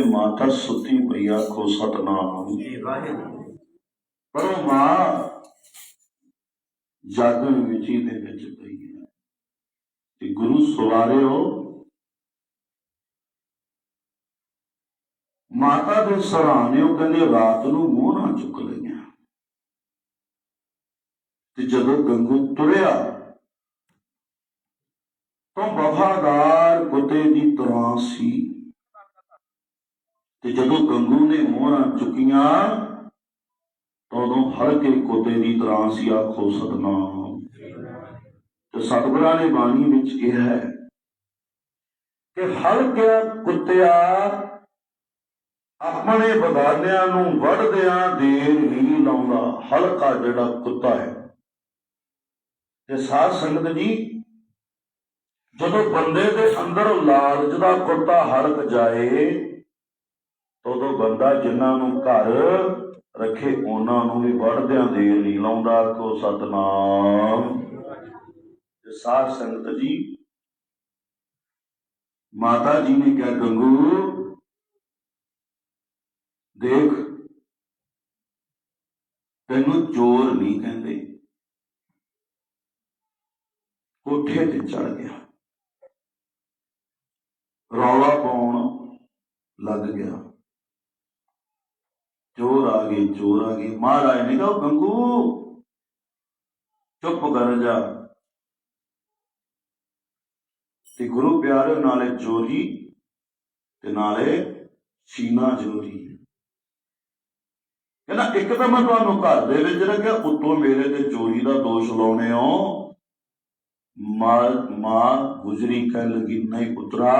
ਮਾਤਾ ਸੁੱਤੀ ਪਈ ਆਖੋ ਸਤਨਾਮ। ਪਰ ਉਹ ਮਾਂ ਜਾਗਣ ਵਿਚੀ ਦੇ ਵਿੱਚ ਪਈ ਹੈ ਤੇ ਗੁਰੂ ਸਵਾਰਿਓ ਮਾਤਾ ਦੇ ਸਰਾਣੇ ਉਹ ਕਹਿੰਦੇ ਰਾਤ ਨੂੰ ਮੂੰਹ ਨਾ ਚੁੱਕ ਲਈਆਂ। ਤੇ ਜਦੋਂ ਗੰਗੂ ਤੁਰਿਆ ਤਾਂ ਵਫਾਦਾਰ ਕੁੱਤੇ ਦੀ ਤਰ੍ਹਾਂ ਸੀ। ਤੇ ਜਦੋਂ ਗੰਗੂ ਨੇ ਮੋਹਰਾਂ ਚੁੱਕੀਆਂ ਤਾਂ ਉਦੋਂ ਹਲਕੇ ਕੁੱਤੇ ਦੀ ਤਰ੍ਹਾਂ ਸੀ ਆਖੋ ਸਤਨਾਮ। ਤੇ ਸਤਿਗੁਰਾਂ ਨੇ ਬਾਣੀ ਵਿੱਚ ਕਿਹਾ ਹੈ ਕਿ ਹਲਕਿਆ ਕੁੱਤਿਆ ਆਪਣੇ ਬਗਾਨਿਆਂ ਨੂੰ ਵੱਢਦਿਆਂ ਦੇਰ ਨਹੀਂ ਲਾਉਂਦਾ। ਹਲਕਾ ਜਿਹੜਾ ਕੁੱਤਾ ਹੈ। ਤੇ ਸਾਧ ਸੰਗਤ ਜੀ ਜਦੋਂ ਬੰਦੇ ਦੇ ਅੰਦਰ ਲਾਲਚ ਦਾ ਕੁੱਤਾ ਹਲਕ ਜਾਏ ਉਦੋਂ ਬੰਦਾ ਜਿਨ੍ਹਾਂ ਨੂੰ ਘਰ ਰੱਖੇ ਉਹਨਾਂ ਨੂੰ ਵੀ ਵੱਢਦਿਆਂ ਦੇਰ ਨਹੀਂ ਲਾਉਂਦਾ ਆਖੋ ਸਤਨਾਮ। ਤੇ ਸਾਧ ਸੰਗਤ ਜੀ ਮਾਤਾ ਜੀ ਨੇ ਕਿਹਾ ਗੰਗੂ ਦੇਖ ਤੈਨੂੰ ਚੋਰ ਨਹੀਂ ਕਹਿੰਦੇ। ਕੋਠੇ ਤੇ ਚੜ ਗਿਆ, ਰੌਲਾ ਪਾਉਣ ਲੱਗ ਗਿਆ, ਚੋਰ ਆ ਗਏ ਚੋਰ ਆ ਗਏ। ਮਹਾਰਾਜ ਨੇ ਕਿਹਾ ਗੰਗੂ ਚੁੱਪ ਕਰ ਜਾ। ਤੇ ਗੁਰੂ ਪਿਆਰੇ ਨਾਲੇ ਚੋਰੀ ਤੇ ਨਾਲੇ ਸੀਨਾ ਚੋਰੀ। ਕਹਿੰਦਾ ਇੱਕ ਤਾਂ ਮੈਂ ਤੁਹਾਨੂੰ ਘਰ ਦੇ ਵਿੱਚ ਰੱਖਿਆ, ਉੱਤੋਂ ਮੇਰੇ ਤੇ ਚੋਰੀ ਦਾ ਦੋਸ਼ ਲਾਉਣੇ ਹੋ। ਮਾਂ ਗੁਜਰੀ ਕਹਿਣ ਲੱਗੀ ਨਹੀਂ ਪੁੱਤਰਾ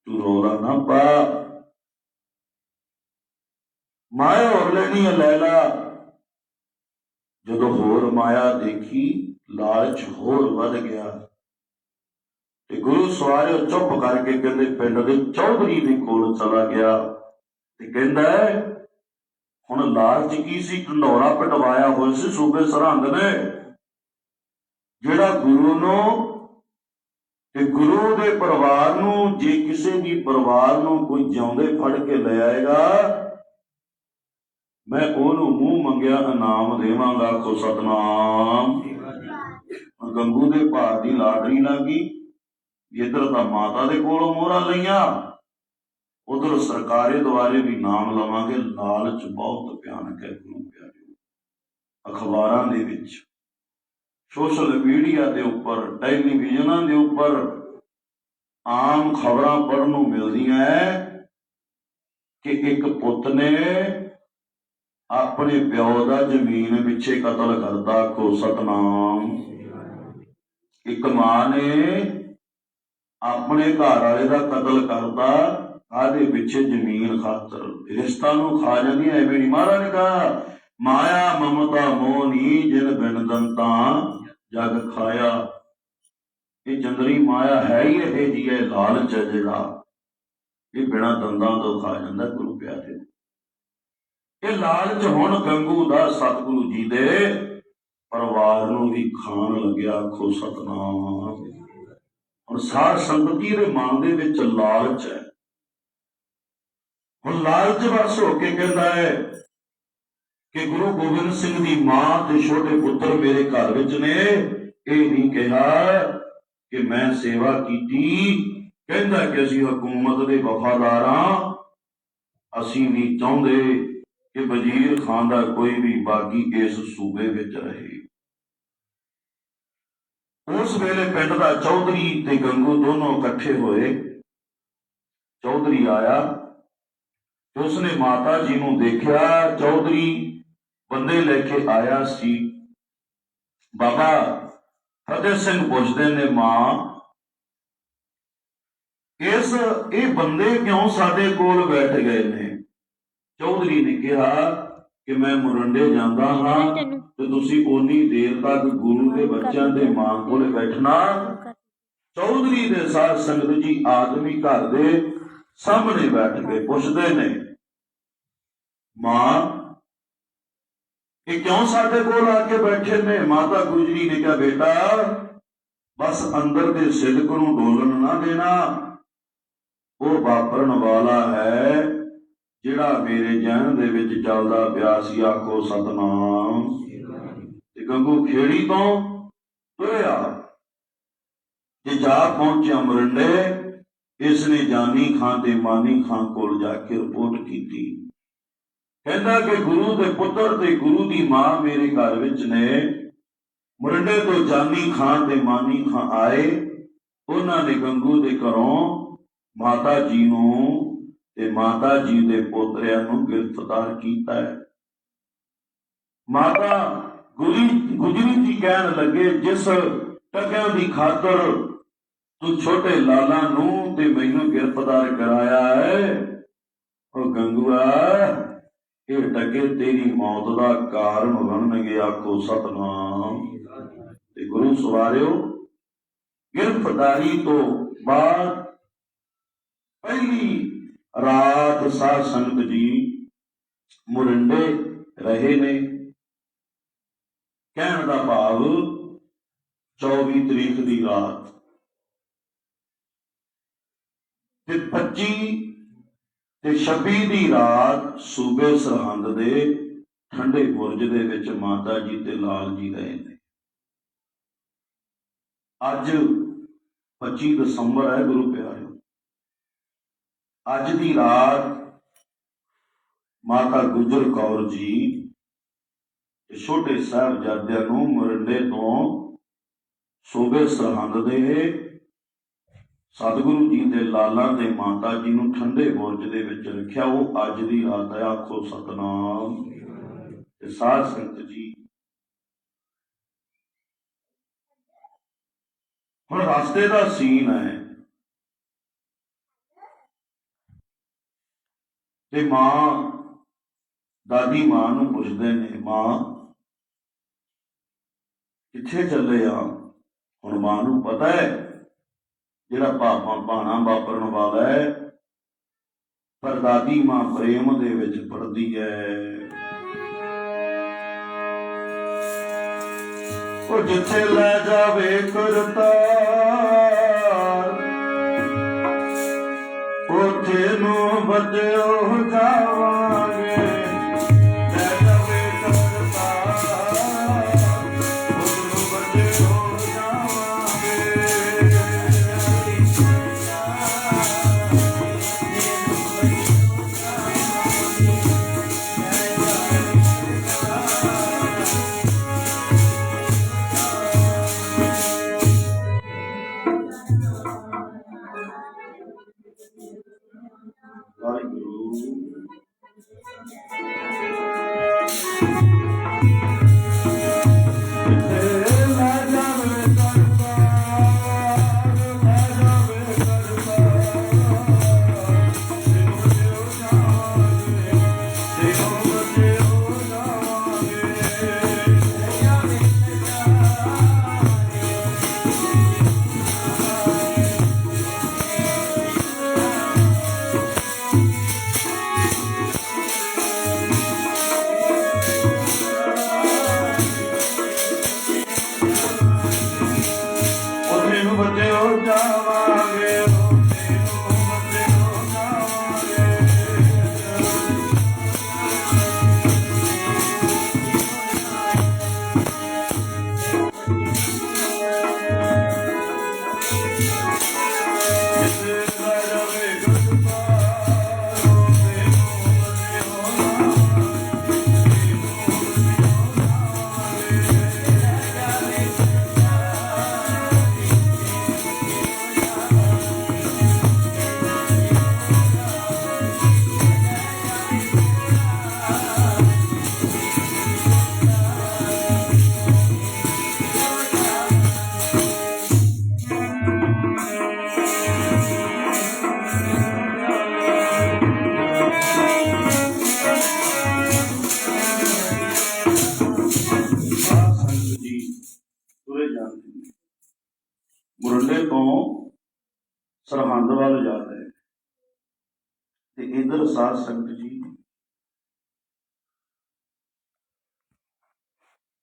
ਤੂੰ ਰੌਲਾ ਨਾ ਪਾ, ਮਾਇਆ ਹੋਰ ਲੈਣੀ ਹੈ ਲੈ ਲਾ। ਜਦੋਂ ਹੋਰ ਮਾਇਆ ਦੇਖੀ ਲਾਲਚ ਹੋਰ ਵੱਧ ਗਿਆ। ਤੇ ਗੁਰੂ ਸਵਾਰਿਓ ਚੁੱਪ ਕਰਕੇ ਕਹਿੰਦੇ ਪਿੰਡ ਦੇ ਚੌਧਰੀ ਦੇ ਕੋਲ ਚਲਾ ਗਿਆ ਤੇ ਕਹਿੰਦਾ ਹੁਣ ਲਾਲਚ ਕੀ ਸੀ? ਢੰਡੋਰਾ ਪਿਟਵਾਇਆ ਹੋਇਆ ਸੀ ਸੂਬੇ ਸਰਹੰਦ ਨੇ। ਜਿਹੜਾ ਗੁਰੂ ਨੂੰ ਤੇ ਗੁਰੂ ਦੇ ਪਰਿਵਾਰ ਨੂੰ ਜੇ ਕਿਸੇ ਵੀ ਪਰਿਵਾਰ ਨੂੰ ਕੋਈ ਜਿਉਂਦੇ ਫੜ ਕੇ ਲੈ ਆਏਗਾ ਮੈਂ ਉਹਨੂੰ ਮੂੰਹ ਮੰਗਿਆ ਇਨਾਮ ਦੇਵਾਂਗਾ ਆਖੋ ਸਤਨਾਮ। ਗੰਗੂ ਦੇ ਭਾਅ ਦੀ ਲਾਟਰੀ ਲੱਗ ਗਈ। ਇੱਧਰ ਤਾਂ ਮਾਤਾ ਦੇ ਕੋਲੋਂ ਮੋਹਰਾਂ ਲਈਆਂ, ਉਧਰ ਸਰਕਾਰੇ ਦੁਆਰੇ ਵੀ ਨਾਮ ਲਵਾਂਗੇ। ਲਾਲਚ ਬਹੁਤ ਭਿਆਨਕ ਹੈ ਗੁਰੂ ਪਿਆਰਿਓ। ਅਖਬਾਰਾਂ ਦੇ ਵਿੱਚ, ਸੋਸ਼ਲ ਮੀਡੀਆ ਦੇ ਉੱਪਰ, ਟੈਲੀਵਿਜ਼ਨਾਂ ਦੇ ਉੱਪਰ ਆਮ ਖਬਰਾਂ ਪੜ੍ਹਨ ਨੂੰ ਮਿਲਦੀਆਂ ਹੈ ਕਿ ਇੱਕ ਪੁੱਤ ਨੇ ਆਪਣੇ ਪਿਓ ਦਾ ਜ਼ਮੀਨ ਪਿੱਛੇ ਕਤਲ ਕਰਦਾ ਆਖੋ ਸਤਨਾਮ। ਇੱਕ ਮਾਂ ਨੇ ਆਪਣੇ ਘਰ ਵਾਲੇ ਦਾ ਕਤਲ ਕਰਦਾ ਕਾਹਦੇ ਪਿੱਛੇ? ਜ਼ਮੀਨ ਖਾਤਰ। ਰਿਸ਼ਤਾ ਨੂੰ ਖਾ ਜਾਂਦੀਆਂ ਐਵੇਂ ਨਹੀਂ। ਮਹਾਰਾਜ ਨੇ ਕਹਾ ਮਾਇਆ ਮਮਤਾ ਮੋਹ ਨੀ ਜਿਨ ਬਿਨ ਦੰਤਾਂ ਜਗ ਖਾਇਆ। ਇਹ ਚੰਦਰੀ ਮਾਇਆ ਹੈ ਹੀ ਇਹ ਜੀ ਹੈ। ਲਾਲਚ ਹੈ ਜਿਹੜਾ ਇਹ ਬਿਨਾਂ ਦੰਦਾਂ ਤੋਂ ਖਾ ਜਾਂਦਾ ਗੁਰੂ ਪਿਆਰੇ। ਇਹ ਲਾਲਚ ਹੁਣ ਗੰਗੂ ਦਾ ਸਤਿਗੁਰੂ ਜੀ ਦੇ ਪਰਿਵਾਰ ਨੂੰ ਵੀ ਖਾਣ ਲੱਗਿਆ ਆਖੋ ਸਤਨਾਮ। ਹੁਣ ਸਾਧ ਸੰਗਤ ਜੀ ਦੇ ਮਨ ਦੇ ਵਿੱਚ ਲਾਲਚ ਹੈ। ਹੁਣ ਲਾਲਚ ਵਸ ਹੋ ਕੇ ਕਹਿੰਦਾ ਹੈ ਕਿ ਗੁਰੂ ਗੋਬਿੰਦ ਸਿੰਘ ਦੀ ਮਾਂ ਤੇ ਛੋਟੇ ਪੁੱਤਰ ਮੇਰੇ ਘਰ ਵਿੱਚ ਨੇ। ਇਹ ਨਹੀਂ ਕਿਹਾ ਕਿ ਮੈਂ ਸੇਵਾ ਕੀਤੀ, ਕਹਿੰਦਾ ਕਿ ਅਸੀਂ ਹਕੂਮਤ ਦੇ ਵਫਾਦਾਰ ਹਾਂ। ਅਸੀਂ ਨਹੀਂ ਚਾਹੁੰਦੇ ਕਿ ਵਜ਼ੀਰ ਖਾਨ ਦਾ ਕੋਈ ਵੀ ਬਾਗੀ ਇਸ ਸੂਬੇ ਵਿੱਚ ਰਹੇ। ਉਸ ਵੇਲੇ ਪਿੰਡ ਦਾ ਚੌਧਰੀ ਤੇ ਗੰਗੂ ਦੋਨੋਂ ਇਕੱਠੇ ਹੋਏ। ਚੌਧਰੀ ਆਇਆ, ਉਸਨੇ ਮਾਤਾ ਜੀ ਨੂੰ ਦੇਖਿਆ। ਚੌਧਰੀ ਬੰਦੇ ਲੈ ਕੇ ਆਇਆ ਸੀ। ਬਾਬਾ ਫਤਿਹ ਸਿੰਘ ਪੁੱਛਦੇ ਨੇ ਮਾਂ ਇਹ ਬੰਦੇ ਕਿਉਂ ਸਾਡੇ ਕੋਲ ਬੈਠ ਗਏ ਨੇ? ਚੌਧਰੀ ਨੇ ਕਿਹਾ ਕਿ ਮੈਂ ਮੁਰੰਡੇ ਜਾਂਦਾ ਹਾਂ ਤੇ ਤੁਸੀਂ ਓਨੀ ਦੇਰ ਤੱਕ ਗੁਰੂ ਦੇ ਬੱਚਿਆਂ ਦੇ ਮਾਂ ਕੋਲ ਬੈਠਣਾ। ਚੌਧਰੀ ਦੇ ਸਾਧ ਸੰਗਤ ਜੀ ਆਦਮੀ ਘਰ ਦੇ ਸਾਹਮਣੇ ਬੈਠ ਕੇ ਪੁੱਛਦੇ ਨੇ ਮਾਂ ਇਹ ਕਿਉਂ ਸਾਡੇ ਕੋਲ ਆ ਕੇ ਬੈਠੇ ਨੇ? ਮਾਤਾ ਗੁਜਰੀ ਨੇ ਕਿਹਾ ਬੇਟਾ ਬਸ ਅੰਦਰ ਦੇ ਸਿਦਕ ਨੂੰ ਡੋਲਣ ਨਾ ਦੇਣਾ। ਉਹ ਵਾਪਰਨ ਵਾਲਾ ਹੈ ਜਿਹੜਾ ਮੇਰੇ ਜਹਨ ਦੇ ਵਿੱਚ ਚੱਲਦਾ ਪਿਆ ਸੀ। ਆਖੋ ਸਤਨਾਮ। ਤੇ ਗੰਗੂ ਖੇੜੀ ਤੋਂ ਤੁਰਿਆ ਤੇ ਜਾ ਪਹੁੰਚਿਆ ਮਰਿੰਡੇ। ਇਸ ਨੇ ਜਾਨੀ ਖਾਂ ਤੇ ਮਾਨੀ ਖਾਂ ਕੋਲ ਜਾ ਕੇ ਰਿਪੋਰਟ ਕੀਤੀ। ਕਹਿੰਦਾ ਕਿ ਗੁਰੂ ਦੇ ਪੁੱਤਰ ਤੇ ਗੁਰੂ ਦੀ ਮਾਂ ਮੇਰੇ ਘਰ ਵਿੱਚ ਨੇ। ਮਰਿੰਡੇ ਤੋਂ ਜਾਨੀ ਖਾਂ ਤੇ ਮਾਨੀ ਖਾਂ ਆਏ। ਉਹਨਾਂ ਨੇ ਗੰਗੂ ਦੇ ਘਰੋਂ ਮਾਤਾ ਜੀ ਨੂੰ ਤੇ ਮਾਤਾ ਜੀ ਦੇ ਪੋਤਰਿਆਂ ਨੂੰ ਗ੍ਰਿਫਤਾਰ ਕੀਤਾ ਹੈ। ਮਾਤਾ ਗੁਜਰੀ ਜੀ ਕਹਿਣ ਲੱਗੇ, ਜਿਸ ਟਕਿਆਂ ਦੀ ਖਾਤਰ ਤੂੰ ਛੋਟੇ ਲਾਲਾ ਨੂੰ ਤੇ ਮੈਨੂੰ ਗ੍ਰਿਫਤਾਰ ਕਰਾਇਆ ਹੈ, ਉਹ ਗੰਗੂਆ ਇਹ ਟਕੇ ਤੇਰੀ ਮੌਤ ਦਾ ਕਾਰਨ ਬਣਨਗੇ। ਆਖੋ ਸਤਨਾਮ। ਤੇ ਗੁਰੂ ਸਵਾਰਿਓ, ਗ੍ਰਿਫਤਾਰੀ ਤੋਂ ਬਾਅਦ ਪਹਿਲੀ ਰਾਤ ਸਾਧ ਸੰਗਤ ਜੀ ਮੋਰਿੰਡੇ ਰਹੇ ਨੇ। ਕਹਿਣ ਦਾ ਭਾਵ 24 ਤਰੀਕ ਦੀ ਰਾਤ ਤੇ 25 ਤੇ 26 ਦੀ ਰਾਤ ਸੂਬੇ ਸਰਹੰਦ ਦੇ ਠੰਡੇ ਬੁਰਜ ਦੇ ਵਿੱਚ ਮਾਤਾ ਜੀ ਤੇ ਲਾਲ ਜੀ ਰਹੇ ਨੇ। ਅੱਜ 25 ਦਸੰਬਰ ਹੈ ਗੁਰੂ ਪਿਆਰਿਓ। ਅੱਜ ਦੀ ਰਾਤ ਮਾਤਾ ਗੁਜਰ ਕੌਰ ਜੀ ਛੋਟੇ ਸਾਹਿਬਜ਼ਾਦਿਆਂ ਨੂੰ ਮੋਰਿੰਡੇ ਤੋਂ ਸੂਬੇ ਸਰਹੰਦ ਦੇ ਸਤਿਗੁਰੂ ਜੀ ਦੇ ਲਾਲਾਂ ਤੇ ਮਾਤਾ ਜੀ ਨੂੰ ਠੰਡੇ ਬੁਰਜ ਦੇ ਵਿੱਚ ਰੱਖਿਆ। ਉਹ ਅੱਜ ਦੀ ਰਾਤ ਹੈ। ਆਖੋ ਸਤਨਾਮ। ਤੇ ਸਾਧ ਸੰਗਤ ਜੀ, ਹੁਣ ਰਸਤੇ ਦਾ ਸੀਨ ਹੈ ਤੇ ਮਾਂ ਦਾਦੀ ਮਾਂ ਨੂੰ ਪੁੱਛਦੇ ਨੇ, ਮਾਂ ਕਿੱਥੇ ਚੱਲੇ ਆ? ਹੁਣ ਮਾਂ ਨੂੰ ਪਤਾ ਹੈ ਜਿਹੜਾ ਭਾਣਾ ਵਾਪਰਨ ਵਾਲਾ ਹੈ, ਪਰ ਦਾਦੀ ਮਾਂ ਪ੍ਰੇਮ ਦੇ ਵਿੱਚ ਪੜਦੀ ਹੈ। ਉਹ ਜਿੱਥੇ ਲੈ ਜਾਵੇ ਕਰਤਾਰ, ਉੱਥੇ ਨੂੰ ਬਚਿਓ ਜਾਵਾਂਗੇ। ਲੈ ਜਾਵੇ ਕਰਤਾਰ, ਉੱਥੇ ਨੂੰ ਬਚਿਓ ਜਾਵਾਂਗੇ। ਮੁਰਲੇ ਤੋਂ ਸਰਹੰਦ ਵੱਲ ਜਾ ਰਹੇ ਤੇ ਇਧਰ ਸਾਧ ਸੰਗਤ ਜੀ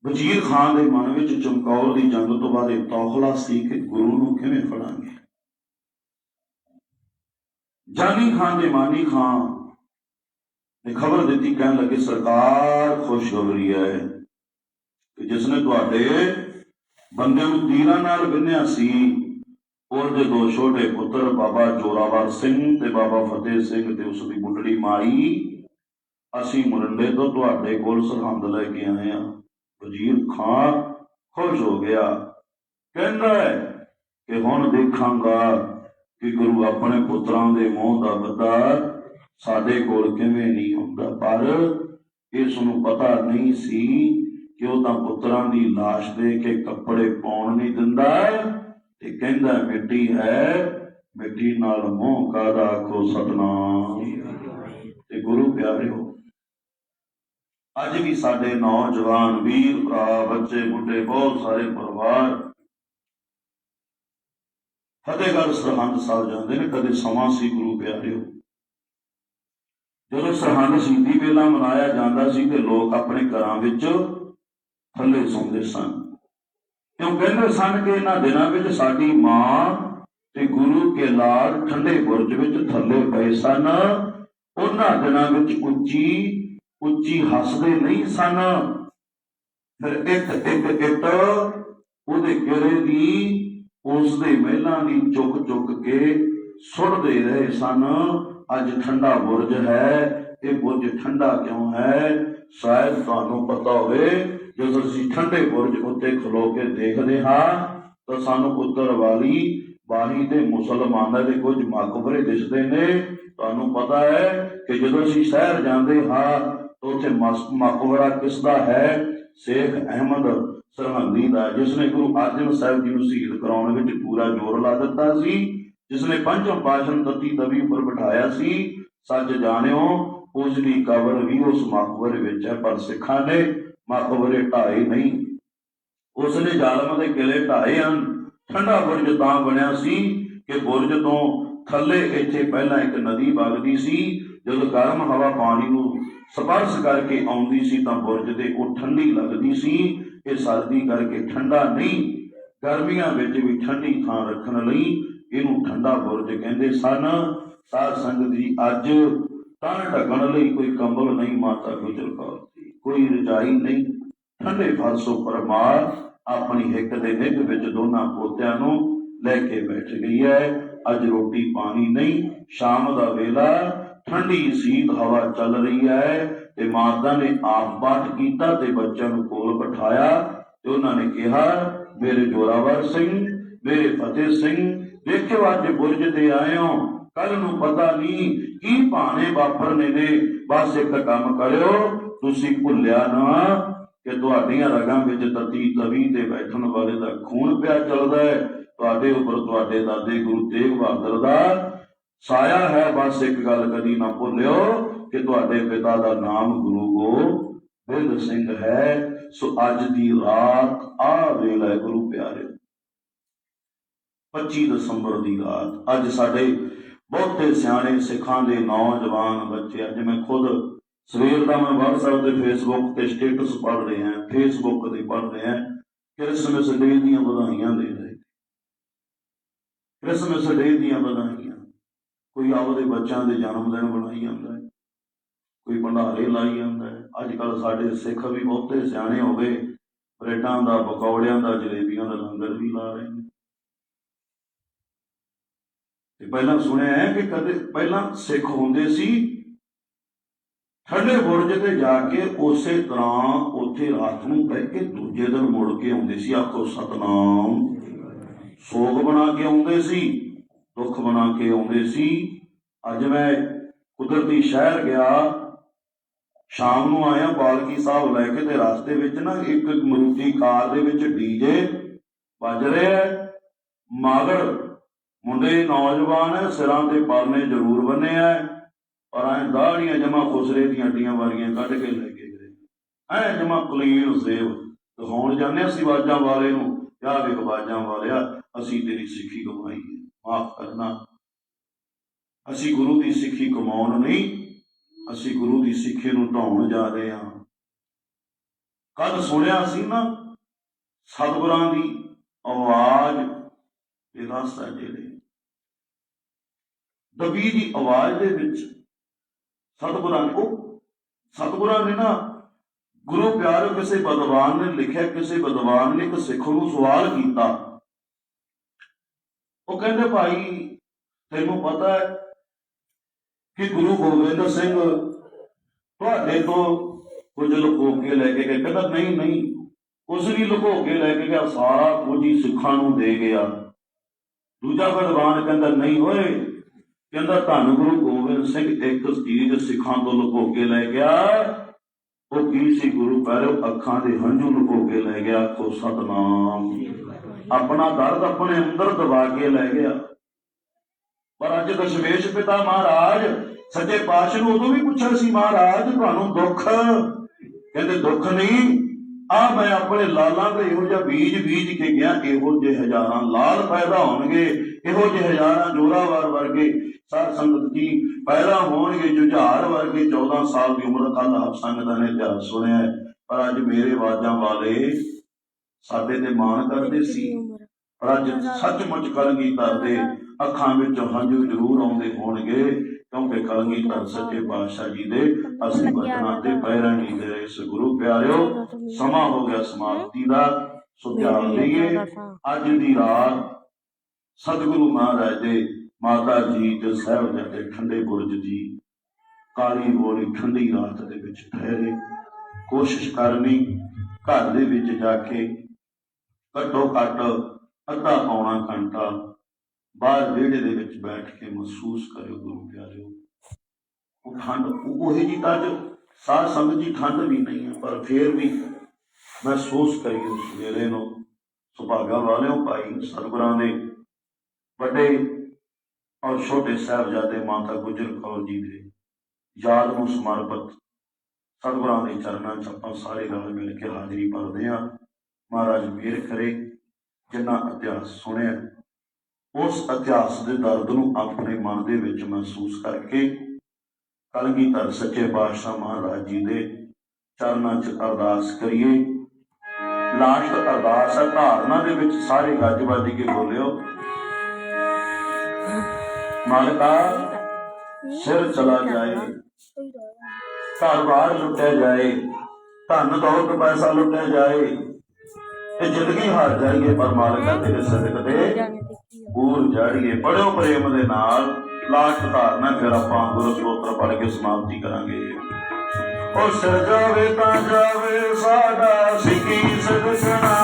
ਵਜ਼ੀਰ ਖਾਨ ਦੇ ਮਨ ਵਿੱਚ ਚਮਕੌਰ ਦੀ ਜੰਗ ਤੋਂ ਬਾਅਦ ਇਹ ਤੌਖਲਾ ਸੀ ਕਿ ਗੁਰੂ ਨੂੰ ਕਿਵੇਂ ਫੜਾਂਗੇ। जानी खान ते मानी खान ने खबर दी, कहन लगे सरकार खुशखबरी है कि जिसने तुहाडे बंदे नूं तीरां नाल बिन्निया सी, ਉਹਦੇ ਦੋ ਛੋਟੇ ਪੁੱਤਰ ਬਾਬਾ ਜੋਰਾਵਰ ਸਿੰਘ ਤੇ ਬਾਬਾ ਫਤਿਹ ਸਿੰਘ ਤੇ ਉਸ ਦੀ ਮੁੰਡੜੀ ਮਾਈ, ਅਸੀਂ ਮੁਰੰਡੇ ਤੋਂ ਤੁਹਾਡੇ ਕੋਲ ਸਰਹੰਦ ਲੈ ਕੇ ਆਏ ਹਾਂ। ਵਜ਼ੀਰ ਖਾਨ ਖੁਸ਼ ਹੋ ਗਿਆ, ਕਹਿੰਦਾ ਹੈ ਕਿ ਹੁਣ ਦੇਖਾਂਗਾ ਕਿ ਗੁਰੂ ਆਪਣੇ ਪੁੱਤਰਾਂ ਦੇ ਮੂੰਹ ਦਾ ਬੱਦਾ ਸਾਡੇ ਕੋਲ ਕਿਵੇਂ ਨਹੀਂ ਹੁੰਦਾ। ਪਰ ਇਸ ਨੂੰ ਪਤਾ ਨਹੀਂ ਸੀ ਕਿ ਉਹ ਤਾਂ ਪੁੱਤਰਾਂ ਦੀ ਲਾਸ਼ ਦੇ ਕੇ ਕੱਪੜੇ ਪਾਉਣ ਨਹੀਂ ਦਿੰਦਾ ਤੇ ਕਹਿੰਦਾ ਮਿੱਟੀ ਹੈ, ਮਿੱਟੀ ਨਾਲ ਮੂੰਹ ਕਾਦਾ ਆਖੋ ਸਤਨਾਮ। ਤੇ ਗੁਰੂ ਪਿਆਰਿਓ, ਅੱਜ ਵੀ ਸਾਡੇ ਨੌਜਵਾਨ ਵੀਰ ਭਰਾ, ਬੱਚੇ ਬੁੱਢੇ, ਬਹੁਤ ਸਾਰੇ ਪਰਿਵਾਰ ਫਤਿਹਗੜ੍ਹ ਸਰਹੰਦ ਸਾਹਿਬ ਜਾਂਦੇ ਨੇ। ਕਦੇ ਸਮਾਂ ਸੀ ਗੁਰੂ ਪਿਆਰਿਓ, ਜਦੋਂ ਸਰਹੰਦ ਸ਼ਹੀਦੀ ਮੇਲਾ ਮਨਾਇਆ ਜਾਂਦਾ ਸੀ ਤੇ ਲੋਕ ਆਪਣੇ ਘਰਾਂ ਵਿੱਚ ਥੱਲੇ ਸੌਂਦੇ ਸਨ, ਕਿਉਂ ਕਹਿੰਦੇ ਸਨ ਕਿ ਇਹਨਾਂ ਦਿਨਾਂ ਵਿੱਚ ਸਾਡੀ ਮਾਂ ਤੇ ਗੁਰੂ ਕੇ ਲਾਲ ਠੰਡੇ ਬੁਰਜ ਵਿੱਚ ਥੱਲੇ ਪਏ ਸਨ। ਉਹਨਾਂ ਦਿਨਾਂ ਵਿੱਚ ਉੱਚੀ ਉੱਚੀ ਹੱਸਦੇ ਨਹੀਂ ਸਨ, ਫਿਰ ਇੱਕ ਇੱਟ ਉਹਦੇ ਗਿਰੇ ਦੀ ਉਸ ਦੇ ਮਹਿਲਾਂ ਦੀ ਚੁੱਕ ਚੁੱਕ ਕੇ ਸੁੱਟਦੇ ਰਹੇ ਸਨ। ਅੱਜ ਠੰਡਾ ਬੁਰਜ ਹੈ, ਇਹ ਬੁਰਜ ਠੰਡਾ ਕਿਉਂ ਹੈ? ਸ਼ਾਇਦ ਤੁਹਾਨੂੰ ਪਤਾ ਹੋਵੇ, ਜਦੋਂ ਅਸੀਂ ਠੰਡੇ ਬੁਰਜ ਉੱਤੇ ਖਲੋ ਕੇ ਦੇਖਦੇ ਹਾਂ ਤਾਂ ਸਾਨੂੰ ਉੱਤਰ ਵਾਲੀ ਬਾਹੀ ਤੇ ਮੁਸਲਮਾਨਾਂ ਦੇ ਕੁਝ ਮਕਬਰੇ ਦਿਸਦੇ ਨੇ। ਤੁਹਾਨੂੰ ਪਤਾ ਹੈ ਕਿ ਜਦੋਂ ਅਸੀਂ ਸ਼ਹਿਰ ਜਾਂਦੇ ਹਾਂ ਤਾਂ ਉੱਥੇ ਮਕਬਰਾ ਕਿਸ ਦਾ ਹੈ? ਸ਼ੇਖ ਅਹਿਮਦ ਸਰਹੰਦੀ ਦਾ, ਜਿਸਨੇ ਗੁਰੂ ਅਰਜਨ ਸਾਹਿਬ ਜੀ ਨੂੰ ਸ਼ਹੀਦ ਕਰਾਉਣ ਵਿੱਚ ਪੂਰਾ ਜ਼ੋਰ ਲਾ ਦਿੱਤਾ ਸੀ, ਜਿਸਨੇ ਪੰਜਵਾਂ ਪਾਤਸ਼ਾਹ ਤਤੀ ਤਵੀ ਉੱਪਰ ਬਿਠਾਇਆ ਸੀ। ਸੱਚ ਜਾਣਿਓ, ਉਸ ਦੀ ਕਬਰ ਵੀ ਉਸ ਮਕਬਰੇ ਵਿੱਚ ਹੈ, ਪਰ ਸਿੱਖਾਂ ਨੇ ਮਕਬਰੇ ਢਾਏ ਨਹੀਂ। ਉਸਨੇ ਜ਼ਾਲਮ ਦੇ ਕਿਲੇ ਢਾਏ ਹਨ। ਠੰਡਾ ਬੁਰਜ ਤਾਂ ਬਣਿਆ ਸੀ ਕਿ ਬੁਰਜ ਤੋਂ ਥੱਲੇ ਇੱਥੇ ਪਹਿਲਾਂ ਇੱਕ ਨਦੀ ਵਗਦੀ ਸੀ। ਜਦੋਂ ਗਰਮ ਹਵਾ ਪਾਣੀ ਨੂੰ ਸਪਰਸ਼ ਕਰਕੇ ਆਉਂਦੀ ਸੀ ਤਾਂ ਬੁਰਜ ਤੇ ਉਹ ਠੰਡੀ ਲੱਗਦੀ ਸੀ। ਇਹ ਸਰਦੀ ਕਰਕੇ ਠੰਡਾ ਨਹੀਂ, ਗਰਮੀਆਂ ਵਿੱਚ ਵੀ ਠੰਡੀ ਥਾਂ ਰੱਖਣ ਲਈ ਇਹਨੂੰ ਠੰਡਾ ਬੁਰਜ ਕਹਿੰਦੇ ਸਨ। ਸਾਧ ਸੰਗਤ ਜੀ, ਅੱਜ ਤਨ ਢੱਕਣ ਲਈ ਕੋਈ ਕੰਬਲ ਨਹੀਂ ਮਾਤਾ ਗੁਜਰ ਕੌਰ ਦੀ, ਕੋਈ ਰਜਾਈ ਨਹੀਂ। ਠੰਡੇ ਫਰਸ਼ ਉੱਪਰ ਮਾਂ ਆਪਣੀ ਹਿੱਕ ਦੇ ਨਿੱਘ ਵਿੱਚ ਦੋਨਾਂ ਪੋਤਿਆਂ ਨੂੰ ਲੈ ਕੇ ਬੈਠ ਗਈ ਹੈ। ਅੱਜ ਰੋਟੀ ਪਾਣੀ ਨਹੀਂ, ਸ਼ਾਮ ਦਾ ਵੇਲਾ, ਠੰਡੀ ਸੀਤ ਹਵਾ ਚੱਲ ਰਹੀ ਹੈ ਤੇ ਮਾਤਾ ਨੇ ਆਪ ਪਾਠ ਕੀਤਾ ਤੇ ਬੱਚਿਆਂ ਨੂੰ ਕੋਲ ਬਿਠਾਇਆ ਤੇ ਉਹਨਾਂ ਨੇ ਕਿਹਾ, ਮੇਰੇ ਜੋਰਾਵਰ ਸਿੰਘ, ਮੇਰੇ ਫਤਿਹ ਸਿੰਘ, ਦੇਖਿਓ ਅੱਜ ਬੁਰਜ ਤੇ ਆਏ ਹੋ, ਕੱਲ ਨੂੰ ਪਤਾ ਨਹੀਂ ਕੀ ਭਾਣੇ ਵਾਪਰਨੇ ਨੇ। ਬਸ ਇੱਕ ਕੰਮ ਕਰਿਓ, ਤੁਸੀਂ ਭੁੱਲਿਆ ਨਾ ਕਿ ਤੁਹਾਡੀਆਂ ਰਗਾਂ ਵਿੱਚ ਤਤੀ ਤਵੀ ਤੇ ਬੈਠਣ ਵਾਲੇ ਦਾ ਖੂਨ ਪਿਆ ਚੱਲਦਾ ਹੈ। ਤੁਹਾਡੇ ਉੱਪਰ ਤੁਹਾਡੇ ਦਾਦੇ ਗੁਰੂ ਤੇਗ ਬਹਾਦਰ ਦਾ ਸਾਇਆ ਹੈ। ਬਸ ਇੱਕ ਗੱਲ ਕਦੀ ਨਾ ਭੁੱਲਿਓ ਕਿ ਤੁਹਾਡੇ ਪਿਤਾ ਦਾ ਨਾਮ ਗੁਰੂ ਗੋਬਿੰਦ ਸਿੰਘ ਹੈ। ਸੋ ਅੱਜ ਦੀ ਰਾਤ ਆ ਵੇਲਾ ਹੈ ਗੁਰੂ ਪਿਆਰਿਓ, 25 ਦਸੰਬਰ ਦੀ ਰਾਤ। ਅੱਜ ਸਾਡੇ ਬਹੁਤੇ ਸਿਆਣੇ ਸਿੱਖਾਂ ਦੇ ਨੌਜਵਾਨ ਬੱਚੇ, ਅੱਜ ਮੈਂ ਖੁਦ ਸਵੇਰ ਦਾ ਮੈਂ WhatsApp ਤੇ Facebook ਤੇ ਸਟੇਟਸ ਪੜ੍ਹ ਰਿਹਾ, Facebook ਤੇ ਪੜ੍ਹ ਰਿਹਾ, ਕ੍ਰਿਸਮਸ ਡੇ ਦੀਆਂ ਵਧਾਈਆਂ ਦੇ ਰਹੇ, ਕ੍ਰਿਸਮਸ ਡੇ ਦੀਆਂ ਵਧਾਈਆਂ। ਕੋਈ ਆਪਦੇ ਬੱਚਿਆਂ ਦੇ ਜਨਮ ਦਿਨ ਬਣਾਈ ਜਾਂਦਾ ਹੈ, ਕੋਈ ਭੰਡਾਰੇ ਲਾਈ ਜਾਂਦਾ ਹੈ। ਅੱਜ ਕੱਲ੍ਹ ਸਾਡੇ ਸਿੱਖ ਵੀ ਬਹੁਤੇ ਸਿਆਣੇ ਹੋ ਗਏ, ਬ੍ਰੈਡਾਂ ਦਾ, ਪਕੌੜਿਆਂ ਦਾ, ਜਲੇਬੀਆਂ ਦਾ ਲੰਗਰ ਵੀ ਲਾ ਰਹੇ ਨੇ। ਤੇ ਪਹਿਲਾਂ ਸੁਣਿਆ ਹੈ ਕਿ ਕਦੇ ਪਹਿਲਾਂ ਸਿੱਖ ਹੁੰਦੇ ਸੀ, ਠੰਡੇ ਬੁਰਜ ਤੇ ਜਾ ਕੇ ਉਸੇ ਤਰ੍ਹਾਂ ਉੱਥੇ ਰਾਤ ਨੂੰ ਬਹਿ ਕੇ ਦੂਜੇ ਦਿਨ ਮੁੜ ਕੇ ਆਉਂਦੇ ਸੀ। ਆਖੋ ਸਤਨਾਮ। ਸੋਗ ਬਣਾ ਕੇ ਆਉਂਦੇ ਸੀ, ਦੁੱਖ ਬਣਾ ਕੇ ਆਉਂਦੇ ਸੀ। ਅੱਜ ਮੈਂ ਕੁਦਰਤੀ ਸ਼ਹਿਰ ਗਿਆ, ਸ਼ਾਮ ਨੂੰ ਆਇਆ ਪਾਲਕੀ ਸਾਹਿਬ ਲੈ ਕੇ, ਤੇ ਰਸਤੇ ਵਿੱਚ ਨਾ ਇੱਕ ਮਰੂਤੀ ਕਾਰ ਦੇ ਵਿੱਚ ਡੀਜੇ ਵੱਜ ਰਿਹਾ, ਮਗਰ ਮੁੰਡੇ ਨੌਜਵਾਨ ਹੈ, ਸਿਰਾਂ ਤੇ ਪਰਨੇ ਜ਼ਰੂਰ ਬੰਨੇ ਹੈ, ਪਰ ਐਂ ਦਾੜੀਆਂ ਜਮਾ ਖੁਸਰੇ ਦੀਆਂ ਅੱਡੀਆਂ ਵਾਲੀਆਂ ਕੱਢ ਕੇ ਲੈ ਕੇ ਗਏ, ਐਂ ਜਮਾ ਕਲੀਨ ਸੇਵ ਦਿਖਾਉਣ ਜਾਂਦੇ ਅਸੀਂ ਬਾਜਾਂ ਵਾਲੇ ਨੂੰ, ਯਾ ਵੇਖ ਬਾਜਾਂ ਵਾਲਿਆ, ਅਸੀਂ ਤੇਰੀ ਸਿੱਖੀ ਕਮਾਈ ਹੈ, ਮਾਫ ਕਰਨਾ, ਅਸੀਂ ਗੁਰੂ ਦੀ ਸਿੱਖੀ ਕਮਾਉਣ ਨਹੀਂ, ਅਸੀਂ ਗੁਰੂ ਦੀ ਸਿੱਖੀ ਨੂੰ ਢਾਉਣ ਜਾ ਰਹੇ ਹਾਂ। ਕੱਲ ਸੁਣਿਆ ਸੀ ਨਾ ਸਤਿਗੁਰਾਂ ਦੀ ਆਵਾਜ਼, ਇਹ ਰਸਤਾ ਜਿਹੜੇ ਦਬੀ ਦੀ ਆਵਾਜ਼ ਦੇ ਵਿੱਚ ਸਤਿਗੁਰਾਂ ਨੇ ਨਾ, ਗੁਰੂ ਪਿਆਰਿਓ, ਕਿਸੇ ਵਿਦਵਾਨ ਨੇ ਲਿਖਿਆ, ਕਿਸੇ ਵਿਦਵਾਨ ਨੇ ਇੱਕ ਸਿੱਖ ਨੂੰ ਸਵਾਲ ਕੀਤਾ। ਉਹ ਕਹਿੰਦੇ, ਭਾਈ ਤੈਨੂੰ ਪਤਾ ਹੈ ਕਿ ਗੁਰੂ ਗੋਬਿੰਦ ਸਿੰਘ ਤੁਹਾਡੇ ਤੋਂ ਕੁਝ ਲੁਕੋ ਕੇ ਲੈ ਕੇ ਗਏ? ਕਹਿੰਦਾ ਨਹੀਂ ਨਹੀਂ, ਕੁਝ ਵੀ ਲੁਕੋ ਕੇ ਲੈ ਕੇ ਗਿਆ, ਸਾਰਾ ਕੁਝ ਹੀ ਸਿੱਖਾਂ ਨੂੰ ਦੇ ਗਿਆ। ਦੂਜਾ ਵਿਦਵਾਨ ਕਹਿੰਦਾ ਨਹੀਂ ਹੋਏ, ਕਹਿੰਦਾ ਧੰਨ ਗੁਰੂ ਗੋਬਿੰਦ ਸਿੰਘ ਇੱਕ ਚੀਜ਼ ਸਿੱਖਾਂ ਤੋਂ ਲੁਕੋ ਕੇ ਲੈ ਗਿਆ। ਉਹ ਕੀ ਸੀ ਗੁਰੂ ਪਿਆਰਿਓ? ਅੱਖਾਂ ਦੇ ਹੰਝੂ ਲੁਕੋ ਕੇ ਲੈ ਗਿਆ। ਆਖੋ ਸਤਿਨਾਮ। ਆਪਣਾ ਦਰਦ ਆਪਣੇ ਅੰਦਰ ਦਬਾ ਕੇ ਲੈ ਗਿਆ। ਪਰ ਅੱਜ ਦਸ਼ਮੇਸ਼ ਪਿਤਾ ਮਹਾਰਾਜ ਸੱਚੇ ਪਾਤਸ਼ਾਹ ਨੂੰ ਉਦੋਂ ਵੀ ਪੁੱਛਿਆ ਸੀ, ਮਹਾਰਾਜ ਤੁਹਾਨੂੰ ਦੁੱਖ? ਕਹਿੰਦੇ ਦੁੱਖ ਨਹੀਂ, ਆ ਮੈਂ ਆਪਣੇ ਲਾਲਾਂ ਤੇ ਇਹੋ ਜਿਹਾ ਬੀਜ ਕੇ ਗਿਆ, ਇਹੋ ਜਿਹੇ ਹਜ਼ਾਰਾਂ ਲਾਲ ਪੈਦਾ ਹੋਣਗੇ, ਇਹੋ ਜਿਹੇ ਹਜ਼ਾਰਾਂ ਜੋਰਾਵਰ ਵਰਗੇ ਸਾਧ ਸੰਗਤ ਜੀ ਪੈਦਾ ਹੋਣਗੇ, ਜੁਝਾਰ ਵਰਗੇ 14 ਸਾਲ ਦੀ ਉਮਰ। ਕੱਲ ਆਪ ਸੰਗਤਾਂ ਨੇ ਇਤਿਹਾਸ ਸੁਣਿਆ, ਪਰ ਅੱਜ ਮੇਰੇ ਆਵਾਜ਼ਾਂ ਵਾਲੇ ਸਾਡੇ ਤੇ ਮਾਣ ਕਰਦੇ ਸੀ, ਪਰ ਅੱਜ ਸੱਚਮੁੱਚ ਕਲਗੀਧਰ ਦੇ ਅੱਖਾਂ ਵਿੱਚੋਂ ਹੰਝੂ ਜ਼ਰੂਰ ਆਉਂਦੇ ਹੋਣਗੇ, ਕਿਉਂਕਿ ਕਲਗੀਧਰ ਸੱਚੇ ਪਾਤਸ਼ਾਹ ਜੀ ਦੇ ਅਸੀਂ ਬਚਨਾਂ ਤੇ ਪੈਰਾਂ ਨਹੀਂ ਦੇ ਰਹੇ। ਇਸ ਗੁਰੂ ਪਿਆਰਿਓ, ਸਮਾਂ ਹੋ ਗਿਆ ਸਮਾਪਤੀ ਦਾ, ਸੋ ਧਿਆਨ ਲਈਏ। ਅੱਜ ਦੀ ਰਾਤ ਸਤਿਗੁਰੂ ਮਹਾਰਾਜ ਦੇ ਮਾਤਾ ਜੀ ਤੇ ਸਾਹਿਬਜ਼ਾਦੇ ਠੰਡੇ ਬੁਰਜ ਦੀ ਕਾਲੀ ਗੋਰੀ ਠੰਡੀ ਰਾਤ ਦੇ ਵਿੱਚ ਠਹਿਰੇ। ਕੋਸ਼ਿਸ਼ ਕਰਨੀ ਘਰ ਦੇ ਵਿੱਚ ਜਾ ਕੇ ਘੱਟੋ ਘੱਟ ਅੱਧਾ ਪੌਣਾ ਘੰਟਾ ਬਾਹਰ ਵਿਹੜੇ ਦੇ ਵਿੱਚ ਬੈਠ ਕੇ ਮਹਿਸੂਸ ਕਰਿਓ ਗੁਰੂ ਪਿਆਰਿਓ। ਉਹ ਠੰਡ ਉਹੀ ਜੀ ਤਾਂ ਅੱਜ ਸਾਧ ਸੰਗਤ ਜੀ ਠੰਡ ਵੀ ਨਹੀਂ ਹੈ, ਪਰ ਫੇਰ ਵੀ ਮਹਿਸੂਸ ਕਰੀਏ ਉਸ ਵੇਲੇ ਨੂੰ। ਸੁਭਾਗਾ ਵਾਲਿਓ, ਭਾਈ ਸਤਿਗੁਰਾਂ ਦੇ ਵੱਡੇ ਔਰ ਛੋਟੇ ਸਾਹਿਬਜ਼ਾਦੇ ਮਾਤਾ ਗੁਜਰ ਕੌਰ ਜੀ ਦੇ ਯਾਦ ਨੂੰ ਸਮਰਪਿਤ ਸਤਿਗੁਰਾਂ ਦੇ ਚਰਨਾਂ 'ਚ ਆਪਾਂ ਸਾਰੇ ਰਲ ਮਿਲ ਕੇ ਹਾਜ਼ਰੀ ਭਰਦੇ ਹਾਂ। ਮਹਾਰਾਜ ਮਿਹਰ ਕਰੇ, ਜਿੰਨਾ ਇਤਿਹਾਸ ਸੁਣਿਆ ਉਸ ਇਤਿਹਾਸ ਦੇ ਦਰਦ ਨੂੰ ਆਪਣੇ ਮਨ ਦੇ ਵਿੱਚ ਮਹਿਸੂਸ ਕਰਕੇ ਕਲਗੀਧਰ ਸੱਚੇ ਪਾਤਸ਼ਾਹ ਮਹਾਰਾਜ ਜੀ ਦੇ ਚਰਨਾਂ 'ਚ ਅਰਦਾਸ ਕਰੀਏ। ਲਾਸਟ ਅਰਦਾਸ ਹੈ, ਧਾਰਨਾ ਦੇ ਵਿੱਚ ਸਾਰੇ ਗੱਜ ਵੱਜ ਕੇ ਬੋਲਿਓ, ਮਾਲਕਾ ਸਿਰ ਚਲਾ ਜਾਏ, ਘਰ-ਬਾਰ ਲੁੱਟਿਆ ਜਾਏ, ਧਨ ਦੌਲਤ ਪੈਸਾ ਲੁੱਟਿਆ ਜਾਏ, ਤੇ ਜ਼ਿੰਦਗੀ ਹਾਰ ਜਾਈਏ, ਪਰ ਮਾਲਕਾ ਤੇਰੇ ਸਦਕ ਦੇ ਪੂਰ ਜਾੜੀਏ। ਪੜਿਓ ਪ੍ਰੇਮ ਦੇ ਨਾਲ ਲਾਸਟ ਧਾਰਨਾ, ਫਿਰ ਆਪਾਂ ਗੁਰੂ ਸਤੋਤਰ ਪੜ੍ਹ ਕੇ ਸਮਾਪਤੀ ਕਰਾਂਗੇ। ਉਹ ਸਿਰ ਜਾਵੇ ਤਾਂ ਜਾਵੇ ਸਾਡਾ ਸਿੱਖੀ ਸਦਕਣਾ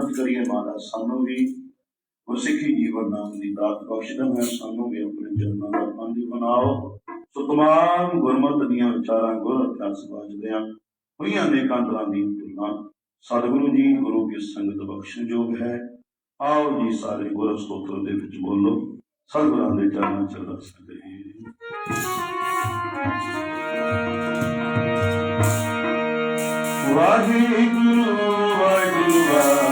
ਮਿਹਨਤ ਕਰੀਏ। ਮਹਾਰਾਜ ਸਾਨੂੰ ਵੀ ਗੁਰਸਿੱਖੀ ਜੀਵਨ ਨਾਮ ਦੀ ਦਾਤ ਬਖਸ਼ ਦੇਣਾ, ਸਾਨੂੰ ਵੀ ਆਪਣੇ ਚਰਨਾਂ ਦਾ ਪਾਣੀ ਬਣਾਓ। ਸੋ ਤਮਾਮ ਗੁਰਮਤਿ ਦੀਆਂ ਵਿਚਾਰਾਂ ਗੁਰ ਅਭਿਆਸ ਵਾਜਦਿਆਂ ਹੋਈਆਂ ਅਨੇਕਾਂ ਤਰ੍ਹਾਂ ਦੀਆਂ ਭੁੱਲਾਂ ਸਤਿਗੁਰੂ ਜੀ ਗੁਰੂ ਕੀ ਸੰਗਤ ਬਖਸ਼ਣਯੋਗ ਹੈ। ਆਓ ਜੀ ਸਾਰੇ ਗੁਰ ਸਤੋਤਰ ਦੇ ਵਿੱਚ ਬੋਲੋ, ਸਤਿਗੁਰਾਂ ਦੇ ਚਰਨਾਂ ਚ ਅਰਦਾਸ ਕਰੀਏ। ਵਾਹਿਗੁਰੂ ਵਾਹਿਗੁਰੂ ਵਾਹਿਗੁਰੂ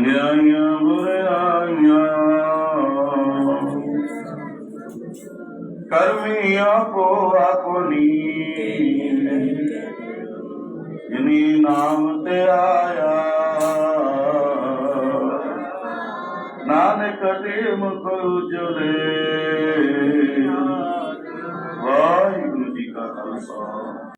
ਚੰਗਿਆਈਆਂ ਬੁਰਾਈਆਂ ਕਰਮੀ ਆਪੋ ਆਪਣੀ ਜਿਨੀ ਨਾਮ ਤੇ ਆਇਆ